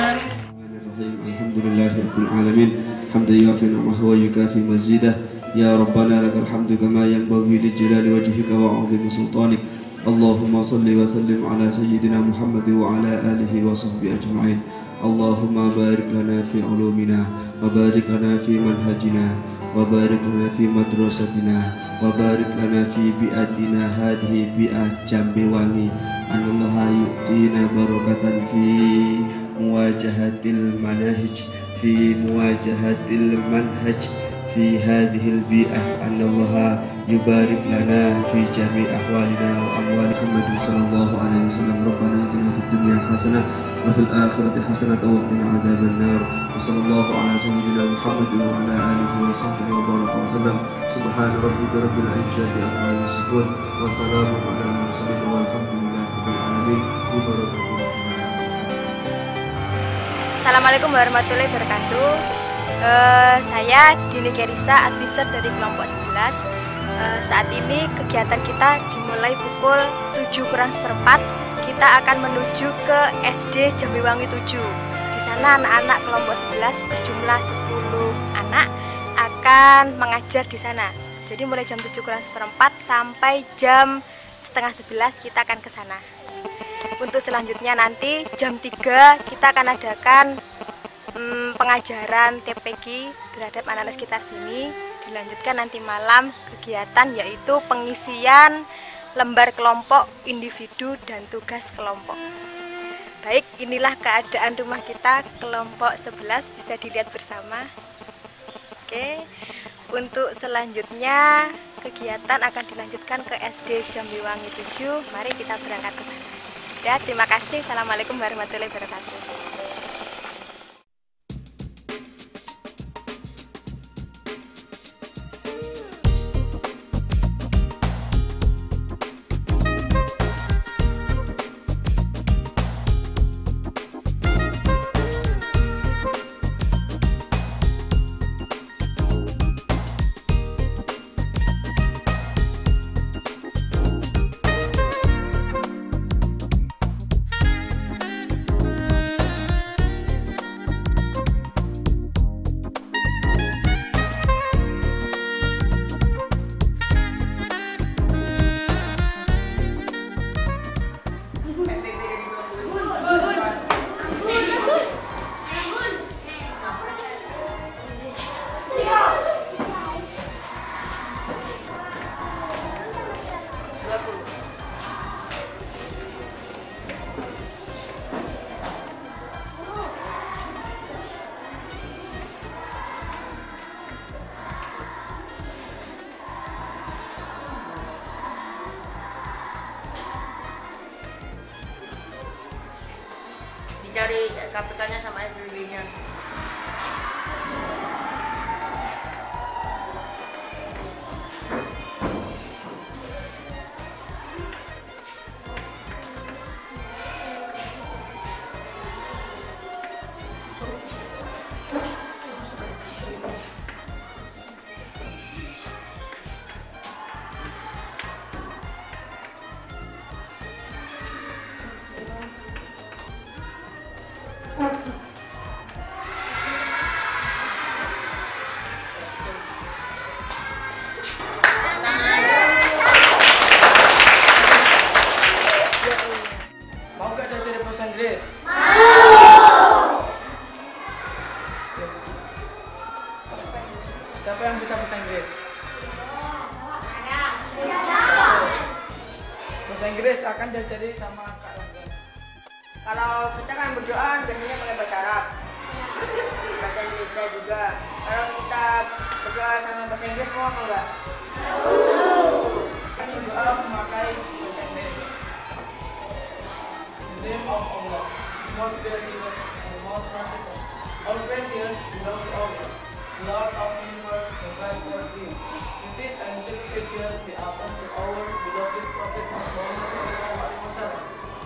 Speaker 1: walhamdulillahi rabbil alamin. Hamdan yuafi ni'amahu wa yukafi mazidah. Ya Rabbana lakal hamdu kama yanbaghi li jalali wajhika wa 'azimi sultanik. Allahumma salli wa sallim ala sayyidina Muhammad wa ala alihi wa sahbihi ajma'in. Allahumma barik lana fi ulumina wa barik lana fi manhajina wa barik lana fi madrasatina wa barik lana fi bi'atina hadhihi bi'ah Jambewangi. Anallaha yu'tina barakatan fi muwajahatil manahij fi muwajahatil manhaj fi hadhil bi'ah. Anallaha yubarik lana fi jami' ahwalina wa amwali Muhammad sallallahu alaihi wasallam. Rabbana atina fid dunya hasanah wa fil akhirati hasanah wa qina adzaban nar. Wa sallallahu ala sayyidina Muhammad wa ala alihi wa sahbihi wa baraka wa sallam. Subhana rabbika rabbil izzati amma yasifun wa salamun ala al mursalin walhamdulillahi rabbil alamin. Bi barakatuh.
Speaker 15: Assalamualaikum warahmatullahi wabarakatuh. Saya Dini Kerisa, advisor dari kelompok 11. Saat ini kegiatan kita dimulai pukul 7:45. Kita akan menuju ke SD Jambewangi 7. Di sana anak-anak kelompok 11 berjumlah 10 anak akan mengajar di sana. Jadi mulai jam 7:45 sampai jam setengah 11 kita akan ke sana. Untuk selanjutnya nanti jam 3 kita akan adakan pengajaran TPQ terhadap anak-anak sekitar sini. Dilanjutkan nanti malam kegiatan yaitu pengisian lembar kelompok, individu, dan tugas kelompok. Baik, inilah keadaan rumah kita kelompok 11, bisa dilihat bersama. Oke, untuk selanjutnya kegiatan akan dilanjutkan ke SD Jambewangi 7. Mari kita berangkat ke sana. Ya, terima kasih. Assalamualaikum warahmatullahi wabarakatuh.
Speaker 2: Dicari KPK-nya sama FBB-nya.
Speaker 23: Siapa yang bisa bahasa Inggris? Bahasa Inggris akan diajari sama Kak Langgan.
Speaker 24: Kalau kita kan berdoa biasanya pakai bahasa Arab, bahasa Indonesia juga. Kalau kita berdoa sama bahasa Inggris mau apa enggak?
Speaker 23: Kita berdoa memakai bahasa Inggris. In the name of Allah, most gracious and most merciful, all precious, beloved Allah, Lord of the universe, the God of you. It is an special the upon to our beloved Prophet Muhammad sallallahu alaihi wasallam,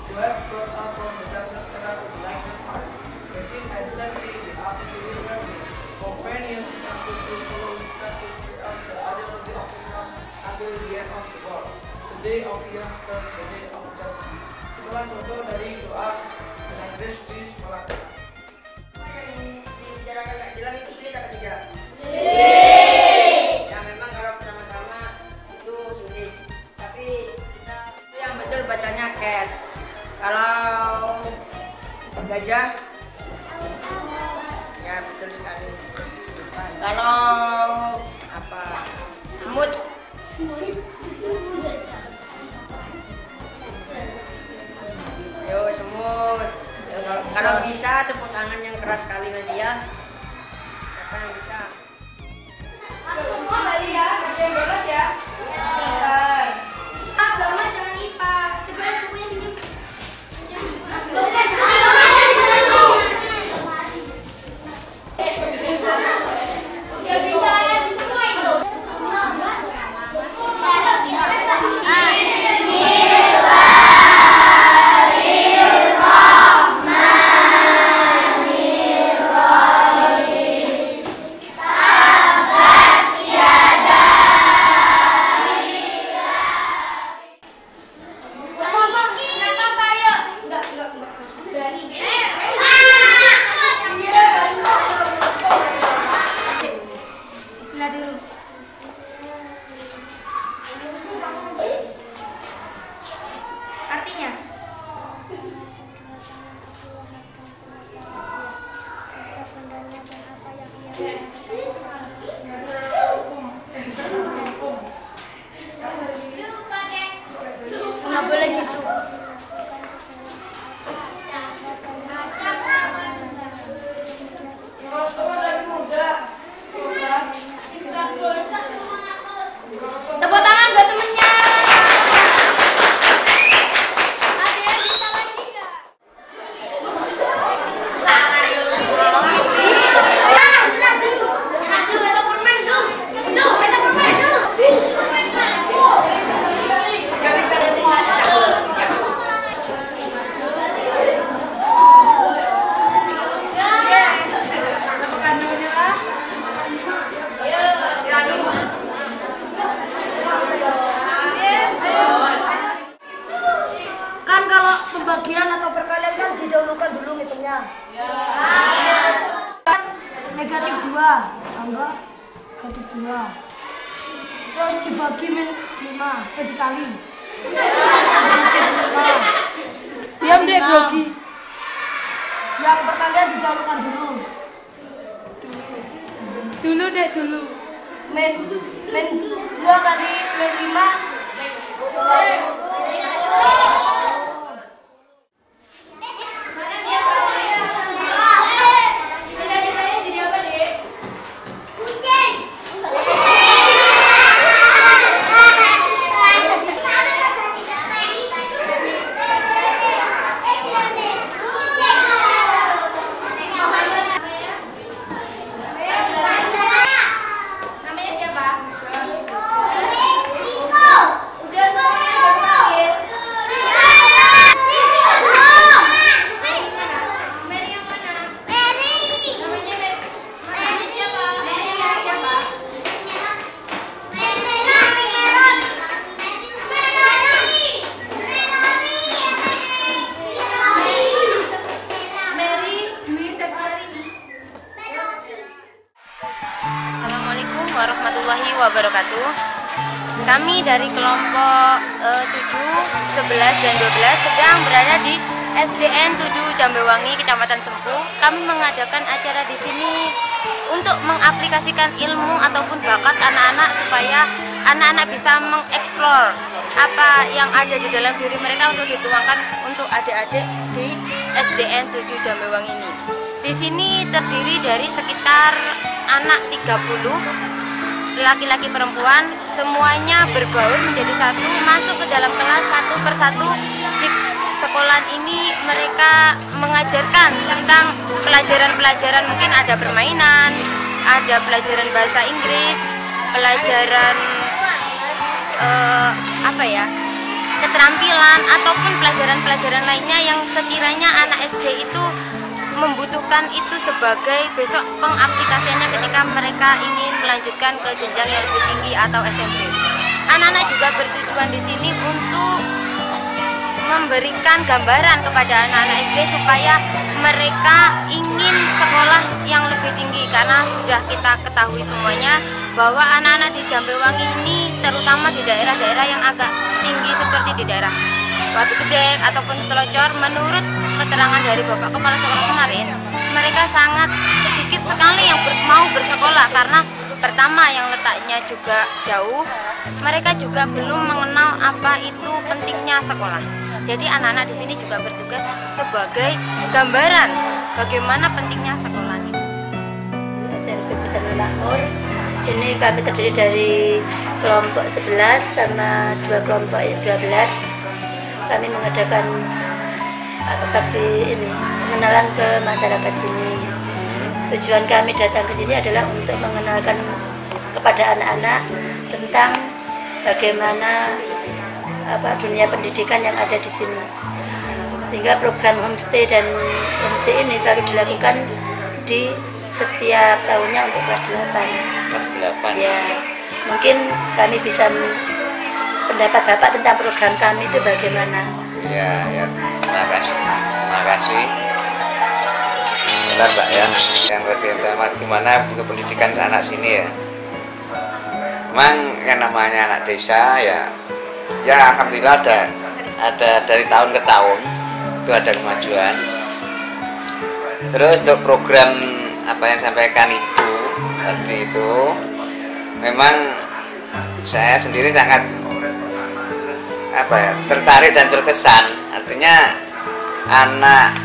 Speaker 23: who has brought us from the darkness era to the lightness part. It is an certainty the upon to his mercy, companions and those who follow his practice throughout the ideology of Islam until the end of the world, the day of hereafter, the day of judgment. Itulah contoh dari doa dengan Inggris di sekolah kita.
Speaker 24: Kalau apa? Semut. Ayo semut. Kalau bisa tepuk tangan yang keras sekali nanti ya. Siapa yang bisa?
Speaker 16: Semua balik ya, baca yang bebas ya. Agama jangan IPA. Coba bukunya pinjam. Ya bisa ya, semua itu. Bismillah dulu. Artinya nggak boleh gitu. Tepuk tangan buat temennya. Ada yang bisa lagi nggak?
Speaker 3: Kan kalau pembagian atau perkalian kan didahulukan dulu ngitungnya. Kan negatif 2, tambah negatif 2. Terus dibagi min 5, dikali.
Speaker 9: Diam deh, grogi.
Speaker 3: Yang perkalian didahulukan dulu.
Speaker 9: Dulu deh, dulu.
Speaker 3: Min 2 kali min 5.
Speaker 16: Namanya siapa?
Speaker 4: warahmatullahi wabarakatuh. Kami dari kelompok 7, 11, dan 12 sedang berada di SDN 7 Jambewangi, Kecamatan Sempu. Kami mengadakan acara di sini untuk mengaplikasikan ilmu ataupun bakat anak-anak supaya anak-anak bisa mengeksplor apa yang ada di dalam diri mereka untuk dituangkan untuk adik-adik di SDN 7 Jambewangi ini. Di sini terdiri dari sekitar anak 30 laki-laki perempuan, semuanya berbaur menjadi satu, masuk ke dalam kelas satu persatu. Di sekolah ini mereka mengajarkan tentang pelajaran-pelajaran, mungkin ada permainan, ada pelajaran bahasa Inggris, pelajaran keterampilan, ataupun pelajaran-pelajaran lainnya yang sekiranya anak SD itu membutuhkan itu sebagai besok pengaplikasiannya ketika mereka ingin melanjutkan ke jenjang yang lebih tinggi atau SMP. Anak-anak juga bertujuan di sini untuk memberikan gambaran kepada anak-anak SD supaya mereka ingin sekolah yang lebih tinggi, karena sudah kita ketahui semuanya bahwa anak-anak di Jambewangi ini terutama di daerah-daerah yang agak tinggi seperti di daerah Batu Gede ataupun Telocor, menurut keterangan dari Bapak Kepala Sekolah kemarin, mereka sangat sedikit sekali yang mau bersekolah karena pertama yang letaknya juga jauh, mereka juga belum mengenal apa itu pentingnya sekolah. Jadi anak-anak di sini juga bertugas sebagai gambaran bagaimana pentingnya sekolah itu.
Speaker 14: SMP Bustanul Makmur ini kami terdiri dari kelompok 11 sama 2 kelompok 12. Kami mengadakan bakti ini, pengenalan ke masyarakat sini. Tujuan kami datang ke sini adalah untuk mengenalkan kepada anak-anak tentang bagaimana dunia pendidikan yang ada di sini. Sehingga program homestay dan homestay ini selalu dilakukan di setiap tahunnya untuk kelas 8.
Speaker 5: Kelas 8.
Speaker 14: Ya, mungkin kami bisa pendapat Bapak tentang program kami itu bagaimana?
Speaker 5: Ya, terima kasih. Benar Mbak ya, yang pertama gimana pendidikan anak sini ya. Memang yang namanya anak desa ya alhamdulillah ada dari tahun ke tahun itu ada kemajuan. Terus untuk program apa yang disampaikan Ibu tadi itu memang saya sendiri sangat tertarik dan terkesan. Artinya anak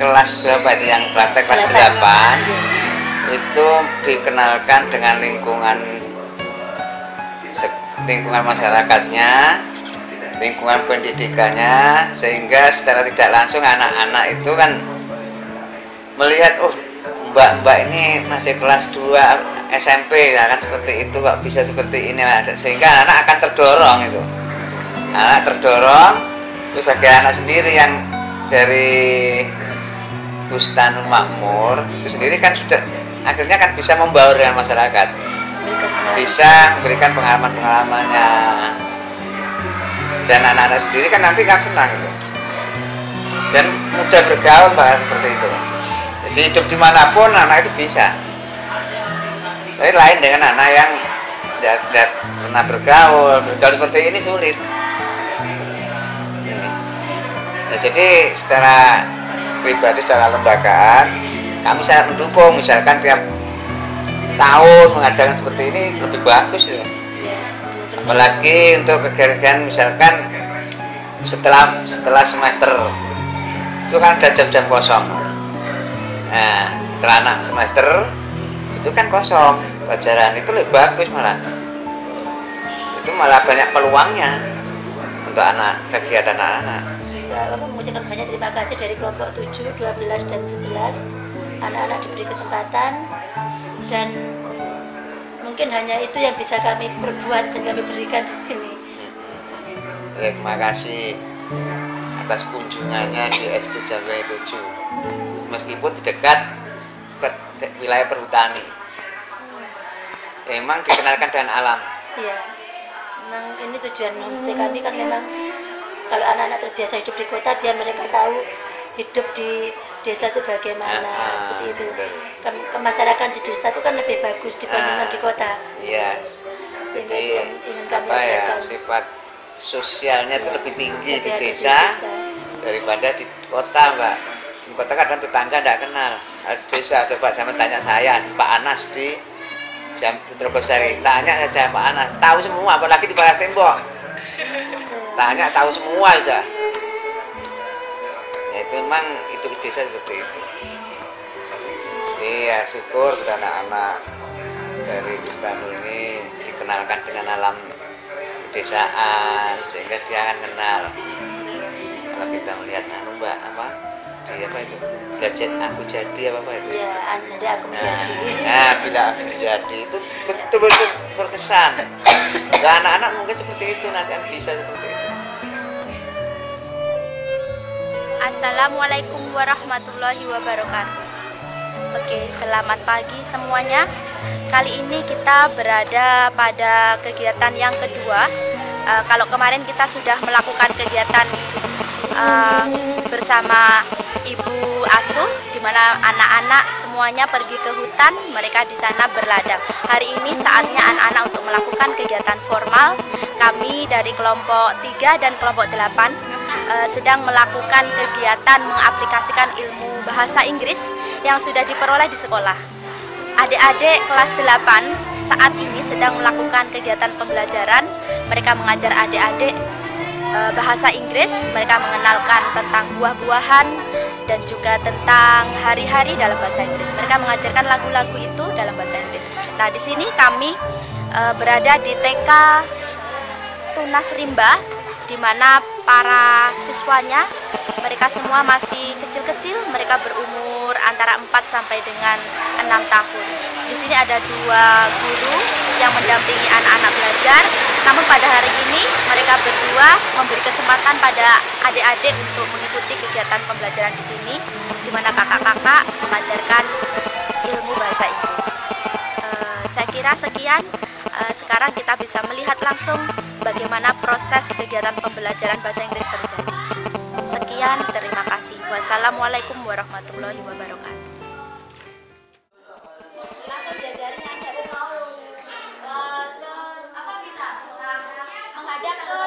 Speaker 5: kelas berapa itu yang praktek kelas 8 itu dikenalkan dengan lingkungan masyarakatnya, lingkungan pendidikannya, sehingga secara tidak langsung anak-anak itu kan melihat mbak-mbak ini masih kelas 2 SMP ya kan, seperti itu kok bisa seperti ini, sehingga anak akan terdorong itu. Anak terdorong, terus bagi anak sendiri yang dari Bustanul Makmur itu sendiri kan sudah akhirnya kan bisa membaur dengan masyarakat, bisa memberikan pengalaman-pengalamannya, dan anak-anak sendiri kan nanti kan senang itu dan mudah bergaul bahkan seperti itu. Jadi hidup dimanapun anak itu bisa. Tapi lain dengan anak yang tidak pernah bergaul seperti ini sulit. Nah, jadi secara pribadi, secara lembagaan, kami sangat mendukung. Misalkan tiap tahun mengadakan seperti ini lebih bagus ya. Apalagi untuk kegiatan misalkan setelah semester itu kan ada jam-jam kosong. Nah, setelah anak semester itu kan kosong pelajaran, itu lebih bagus malah. Itu malah banyak peluangnya untuk kegiatan anak-anak.
Speaker 14: Bapak mengucapkan banyak terima kasih dari kelompok 7, 12, dan 11. Anak-anak diberi kesempatan dan mungkin hanya itu yang bisa kami perbuat dan kami berikan di sini.
Speaker 5: Terima kasih atas kunjungannya di SD Jambewangi 7. Meskipun di dekat wilayah perhutani, memang dikenalkan dengan alam.
Speaker 14: Iya, memang ini tujuan homestay kami kan memang kalau anak-anak terbiasa hidup di kota, biar mereka tahu hidup di desa itu bagaimana, seperti itu. Masyarakat di desa itu kan lebih bagus dibandingkan di kota.
Speaker 5: Iya. Jadi sifat sosialnya itu lebih tinggi di desa daripada di kota, Mbak. Di kota kadang tetangga tidak kenal. Di desa coba sama tanya saya, Pak Anas di Trogosari, tanya saja Pak Anas, tahu semua, apalagi di Palas Tembok. Tanya tahu semua aja. Ya, itu memang itu desa seperti itu. Jadi ya syukur kepada anak-anak dari Bustanul ini dikenalkan dengan alam pedesaan sehingga dia akan kenal. Kalau kita melihat Mbak di apa itu belajar aku jadi apa itu?
Speaker 14: Ya, Anda aku menjadi.
Speaker 5: Nah, bila aku menjadi itu betul-betul berkesan. Dan anak-anak mungkin seperti itu nanti kan bisa seperti itu.
Speaker 4: Assalamualaikum warahmatullahi wabarakatuh. Oke, selamat pagi semuanya. Kali ini kita berada pada kegiatan yang kedua. Kalau kemarin kita sudah melakukan kegiatan bersama Ibu Asuh, di mana anak-anak semuanya pergi ke hutan, mereka di sana berladang. Hari ini saatnya anak-anak untuk melakukan kegiatan formal. Kami dari kelompok 3 dan kelompok 8 sedang melakukan kegiatan mengaplikasikan ilmu bahasa Inggris yang sudah diperoleh di sekolah.
Speaker 9: adik-adik kelas 8 saat ini sedang melakukan kegiatan pembelajaran. Mereka mengajar adik-adik bahasa Inggris, mereka mengenalkan tentang buah-buahan dan juga tentang hari-hari dalam bahasa Inggris. Mereka mengajarkan lagu-lagu itu dalam bahasa Inggris. Nah, di sini kami berada di TK Tunas Rimba, di mana para siswanya mereka semua masih kecil-kecil, mereka berumur antara 4 sampai dengan 6 tahun. Di sini ada 2 guru yang mendampingi anak-anak belajar. Namun pada hari ini mereka berdua memberi kesempatan pada adik-adik untuk mengikuti kegiatan pembelajaran di sini, di mana kakak-kakak mengajarkan ilmu bahasa Inggris. Saya kira sekian. Sekarang kita bisa melihat langsung bagaimana proses kegiatan pembelajaran bahasa Inggris terjadi. Sekian, terima kasih. Wassalamualaikum warahmatullahi wabarakatuh. Langsung diajarin aja. Apa bisa? Menghadap ke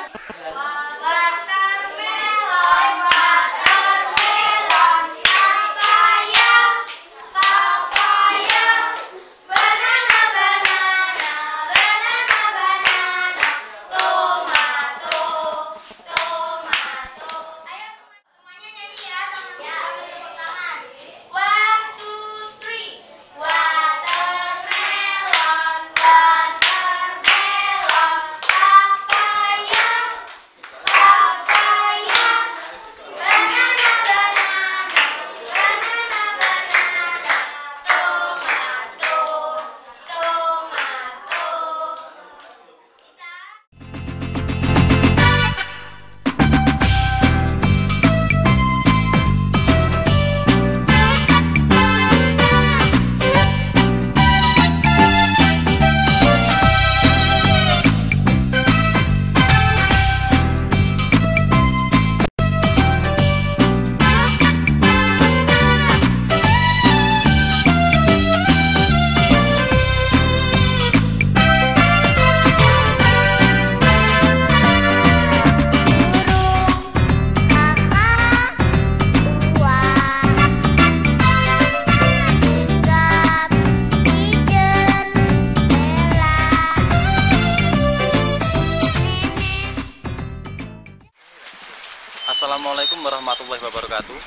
Speaker 20: Assalamualaikum warahmatullahi wabarakatuh.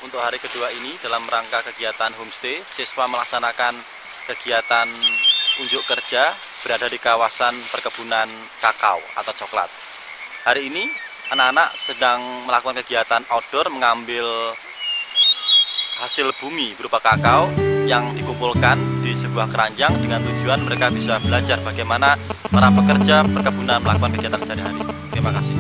Speaker 20: Untuk hari kedua ini dalam rangka kegiatan homestay, siswa melaksanakan kegiatan unjuk kerja berada di kawasan perkebunan kakao atau coklat. Hari ini anak-anak sedang melakukan kegiatan outdoor mengambil hasil bumi berupa kakao yang dikumpulkan di sebuah keranjang dengan tujuan mereka bisa belajar bagaimana para pekerja perkebunan melakukan kegiatan sehari-hari. Terima kasih.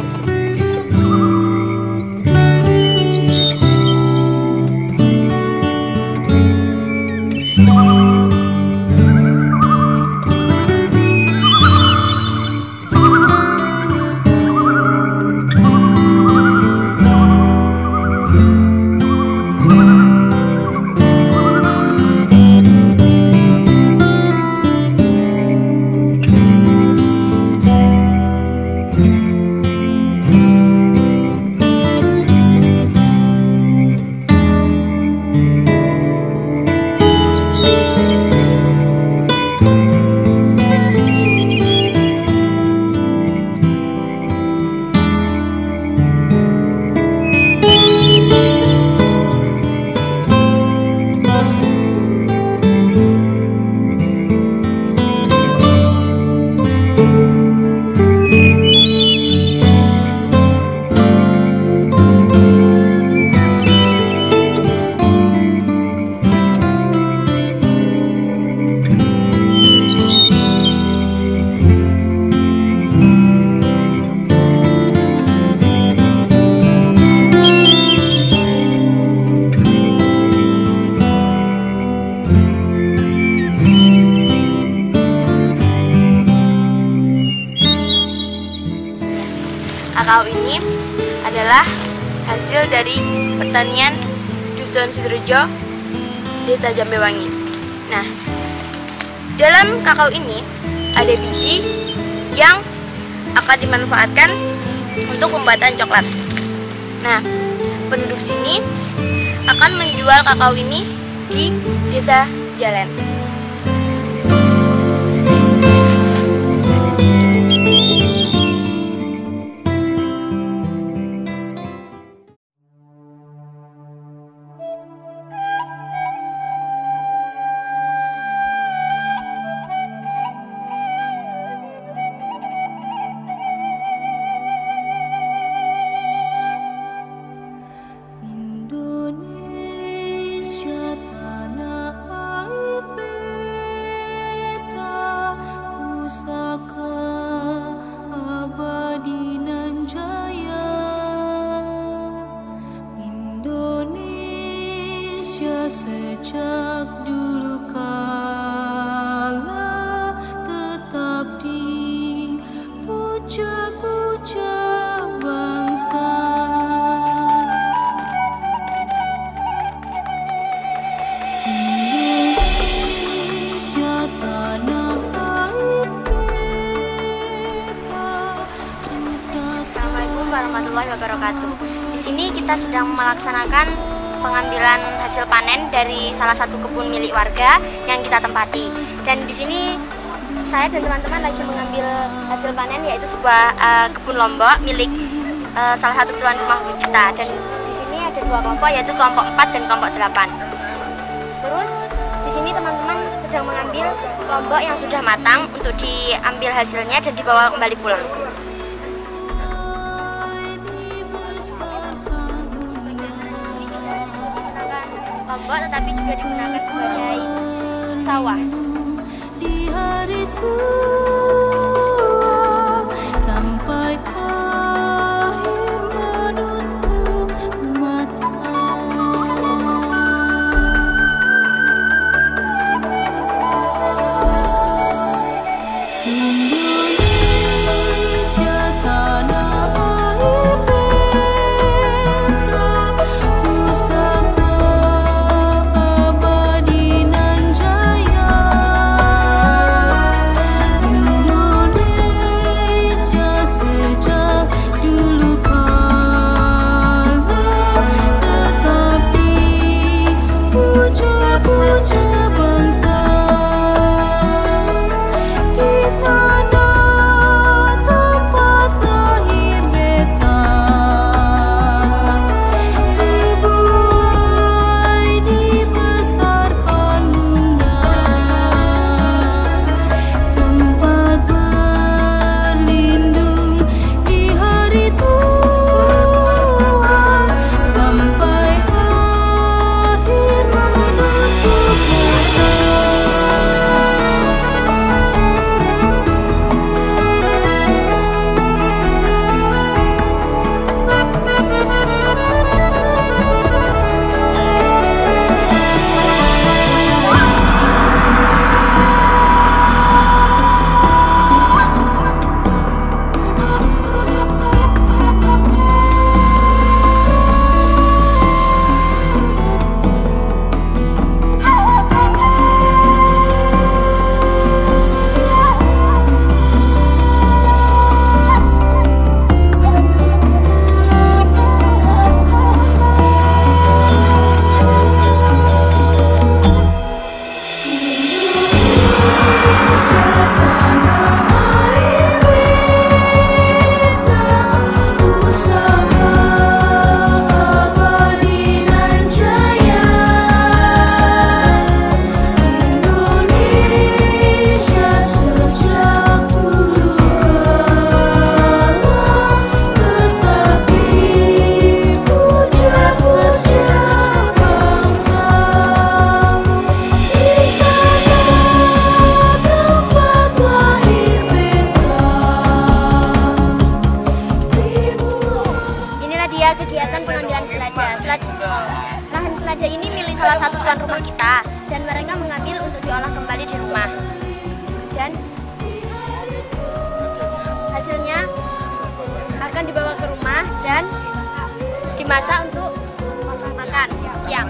Speaker 9: Kakao ini adalah hasil dari pertanian Dusun Sidorejo, Desa Jambewangi. Nah, dalam kakao ini ada biji yang akan dimanfaatkan untuk pembuatan coklat. Nah, penduduk sini akan menjual kakao ini di Desa Jalan. warahmatullahi wabarakatuh. Di sini kita sedang melaksanakan pengambilan hasil panen dari salah satu kebun milik warga yang kita tempati. Dan di sini saya dan teman-teman lagi mengambil hasil panen, yaitu sebuah kebun lombok milik salah satu tuan rumah kita. Dan di sini ada dua kelompok, yaitu kelompok 4 dan kelompok 8. Terus di sini teman-teman sedang mengambil lombok yang sudah matang untuk diambil hasilnya dan dibawa kembali pulang. Lombok tetapi juga digunakan sebagai sawah. Di hari tua sampai akhir menutup mata. Indonesia tanah air beta, pusaka abadi nan jaya. Indonesia sejak dulu kala tetap dipuja-puja bangsa. Di sana tempat lahir beta, dibuai dibesarkan bunda, tempat berlindung di hari tua sampai akhir menutup mata. Kegiatan pengambilan selada. Lahan selada ini milik salah satu tuan rumah kita dan mereka mengambil untuk diolah kembali di rumah. Dan hasilnya akan dibawa ke rumah dan dimasak untuk makan siang.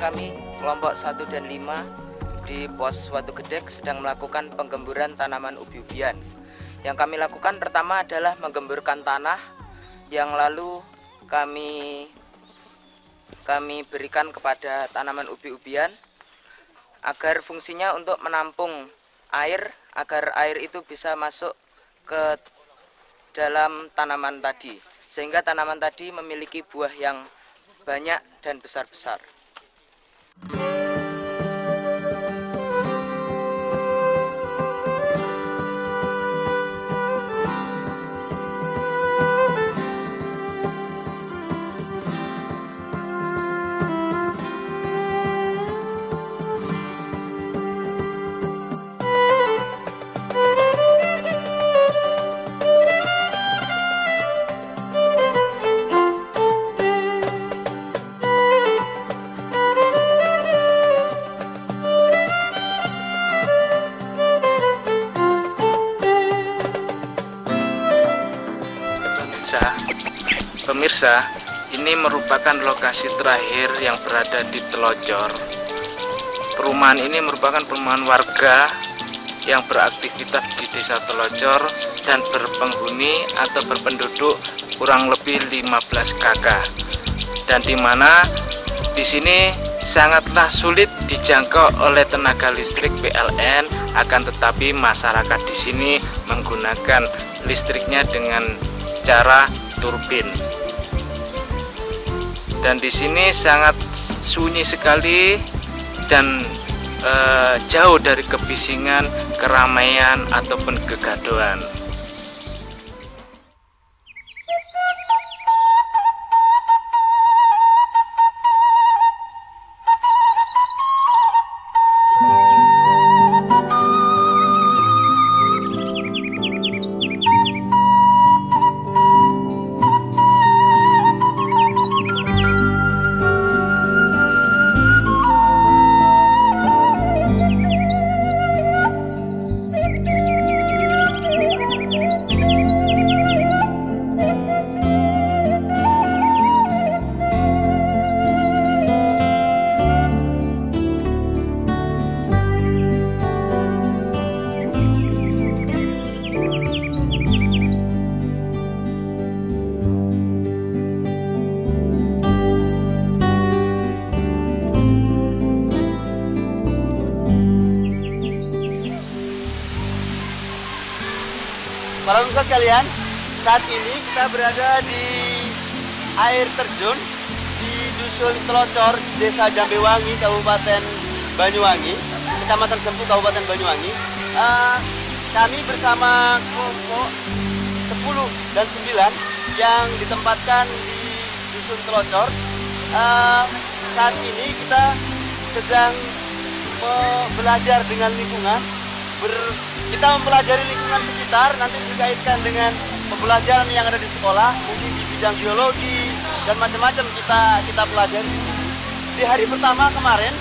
Speaker 7: Kami kelompok 1 dan 5 di pos Watu Gedek sedang melakukan penggemburan tanaman ubi-ubian. Yang kami lakukan pertama adalah menggemburkan tanah yang lalu kami berikan kepada tanaman ubi-ubian agar fungsinya untuk menampung air, agar air itu bisa masuk ke dalam tanaman tadi, sehingga tanaman tadi memiliki buah yang banyak dan besar-besar.
Speaker 18: Pemirsa, ini merupakan lokasi terakhir yang berada di Telocor. Perumahan ini merupakan perumahan warga yang beraktivitas di Desa Telocor dan berpenghuni atau berpenduduk kurang lebih 15 kakak. Dan di mana di sini sangatlah sulit dijangkau oleh tenaga listrik PLN, akan tetapi masyarakat di sini menggunakan listriknya dengan cara turbin. Dan di sini sangat sunyi sekali dan jauh dari kebisingan, keramaian ataupun kegaduhan.
Speaker 6: Para pemirsa sekalian, saat ini kita berada di air terjun di Dusun Telocor, Desa Jambewangi, Kabupaten Banyuwangi, Kecamatan Gempu, Kabupaten Banyuwangi. Kami bersama kelompok 10 dan 9 yang ditempatkan di Dusun Telocor. Saat ini kita sedang belajar dengan lingkungan. Kita mempelajari lingkungan sekitar, nanti dikaitkan dengan pembelajaran yang ada di sekolah, mungkin di bidang biologi dan macam-macam kita pelajari. Di hari pertama kemarin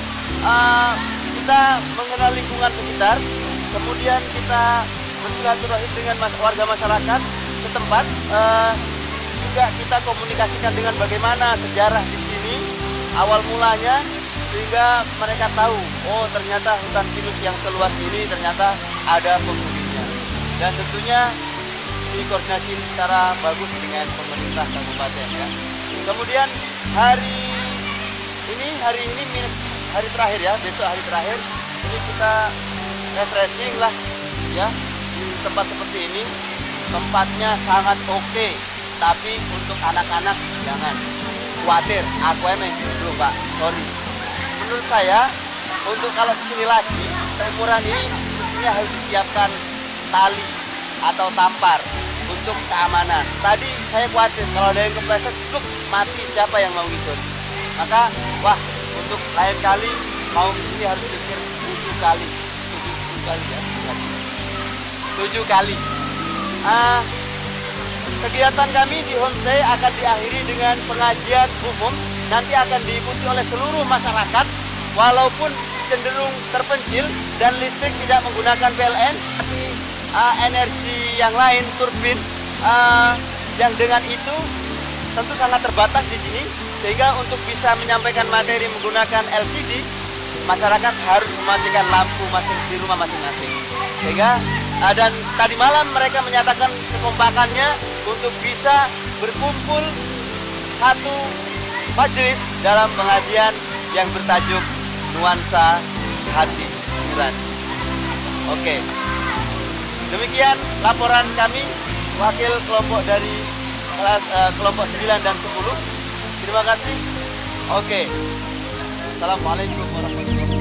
Speaker 6: kita mengenal lingkungan sekitar, kemudian kita bersilaturahim dengan warga masyarakat setempat, juga kita komunikasikan dengan bagaimana sejarah di sini awal mulanya, sehingga mereka tahu, oh ternyata hutan pinus yang seluas ini ternyata ada penghuninya. Dan tentunya dikoordinasi secara bagus dengan pemerintah kabupaten ya. Kemudian hari ini hari terakhir ya, besok hari terakhir, ini kita refreshing lah ya di tempat seperti ini. Tempatnya sangat oke, tapi untuk anak-anak jangan khawatir, aku emang dulu Pak, sorry. Menurut saya, untuk kalau kesini lagi, umuran ini mestinya harus disiapkan tali atau tampar untuk keamanan. Tadi saya khawatir kalau ada yang kepleset, mati, siapa yang mau ngikut? Maka, wah, untuk lain kali mau kesini harus pikir 7 kali ya, 7 kali. Kegiatan kami di homestay akan diakhiri dengan pengajian umum. Nanti akan diikuti oleh seluruh masyarakat, walaupun cenderung terpencil dan listrik tidak menggunakan PLN, tapi energi yang lain, turbin, yang dengan itu tentu sangat terbatas di sini, sehingga untuk bisa menyampaikan materi menggunakan LCD, masyarakat harus mematikan lampu di rumah masing-masing. Sehingga dan tadi malam mereka menyatakan kekompakannya untuk bisa berkumpul satu majelis dalam pengajian yang bertajuk Nuansa Hati Nurani. Oke. Demikian laporan kami, wakil kelompok dari kelas kelompok 9 dan 10. Terima kasih. Oke. Assalamualaikum warahmatullahi wabarakatuh.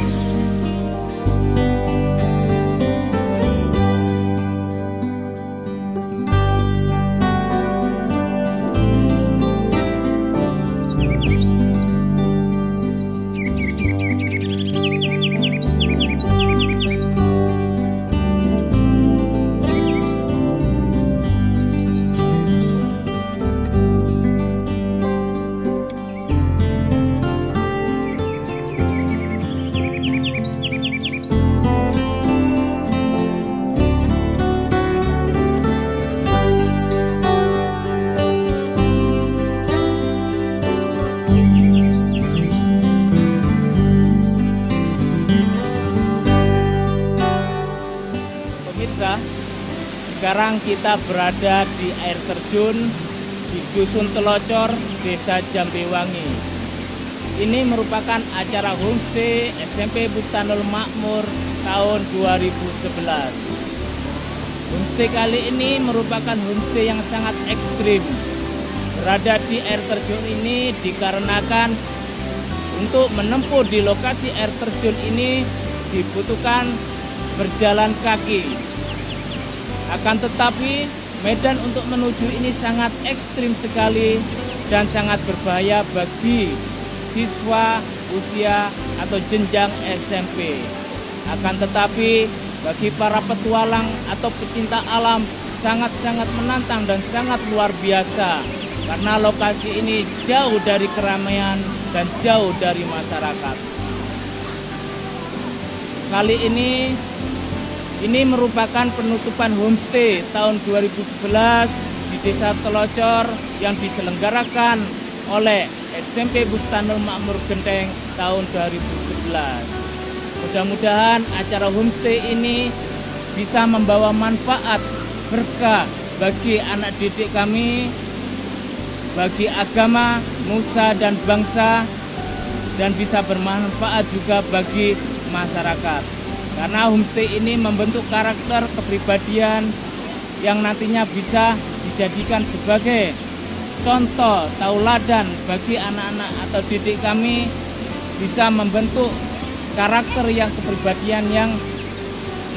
Speaker 8: Sekarang kita berada di air terjun di Dusun Telocor, Desa Jambewangi. Ini merupakan acara homestay SMP Bustanul Makmur tahun 2011. Homestay kali ini merupakan homestay yang sangat ekstrim. Berada di air terjun ini dikarenakan untuk menempuh di lokasi air terjun ini dibutuhkan berjalan kaki. Akan tetapi medan untuk menuju ini sangat ekstrim sekali dan sangat berbahaya bagi siswa usia atau jenjang SMP. Akan tetapi bagi para petualang atau pecinta alam sangat-sangat menantang dan sangat luar biasa karena lokasi ini jauh dari keramaian dan jauh dari masyarakat. Kali ini merupakan penutupan homestay tahun 2011 di Desa Telocor yang diselenggarakan oleh SMP Bustanul Makmur Genteng tahun 2011. Mudah-mudahan acara homestay ini bisa membawa manfaat berkah bagi anak didik kami, bagi agama, nusa dan bangsa, dan bisa bermanfaat juga bagi masyarakat. Karena homestay ini membentuk karakter kepribadian yang nantinya bisa dijadikan sebagai contoh tauladan bagi anak-anak atau didik kami, bisa membentuk karakter yang kepribadian yang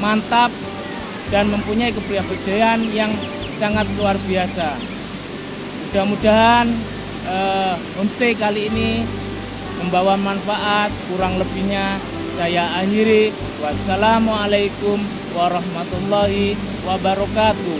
Speaker 8: mantap dan mempunyai kepribadian yang sangat luar biasa. Mudah-mudahan homestay kali ini membawa manfaat. Kurang lebihnya saya akhiri. Wassalamualaikum warahmatullahi wabarakatuh.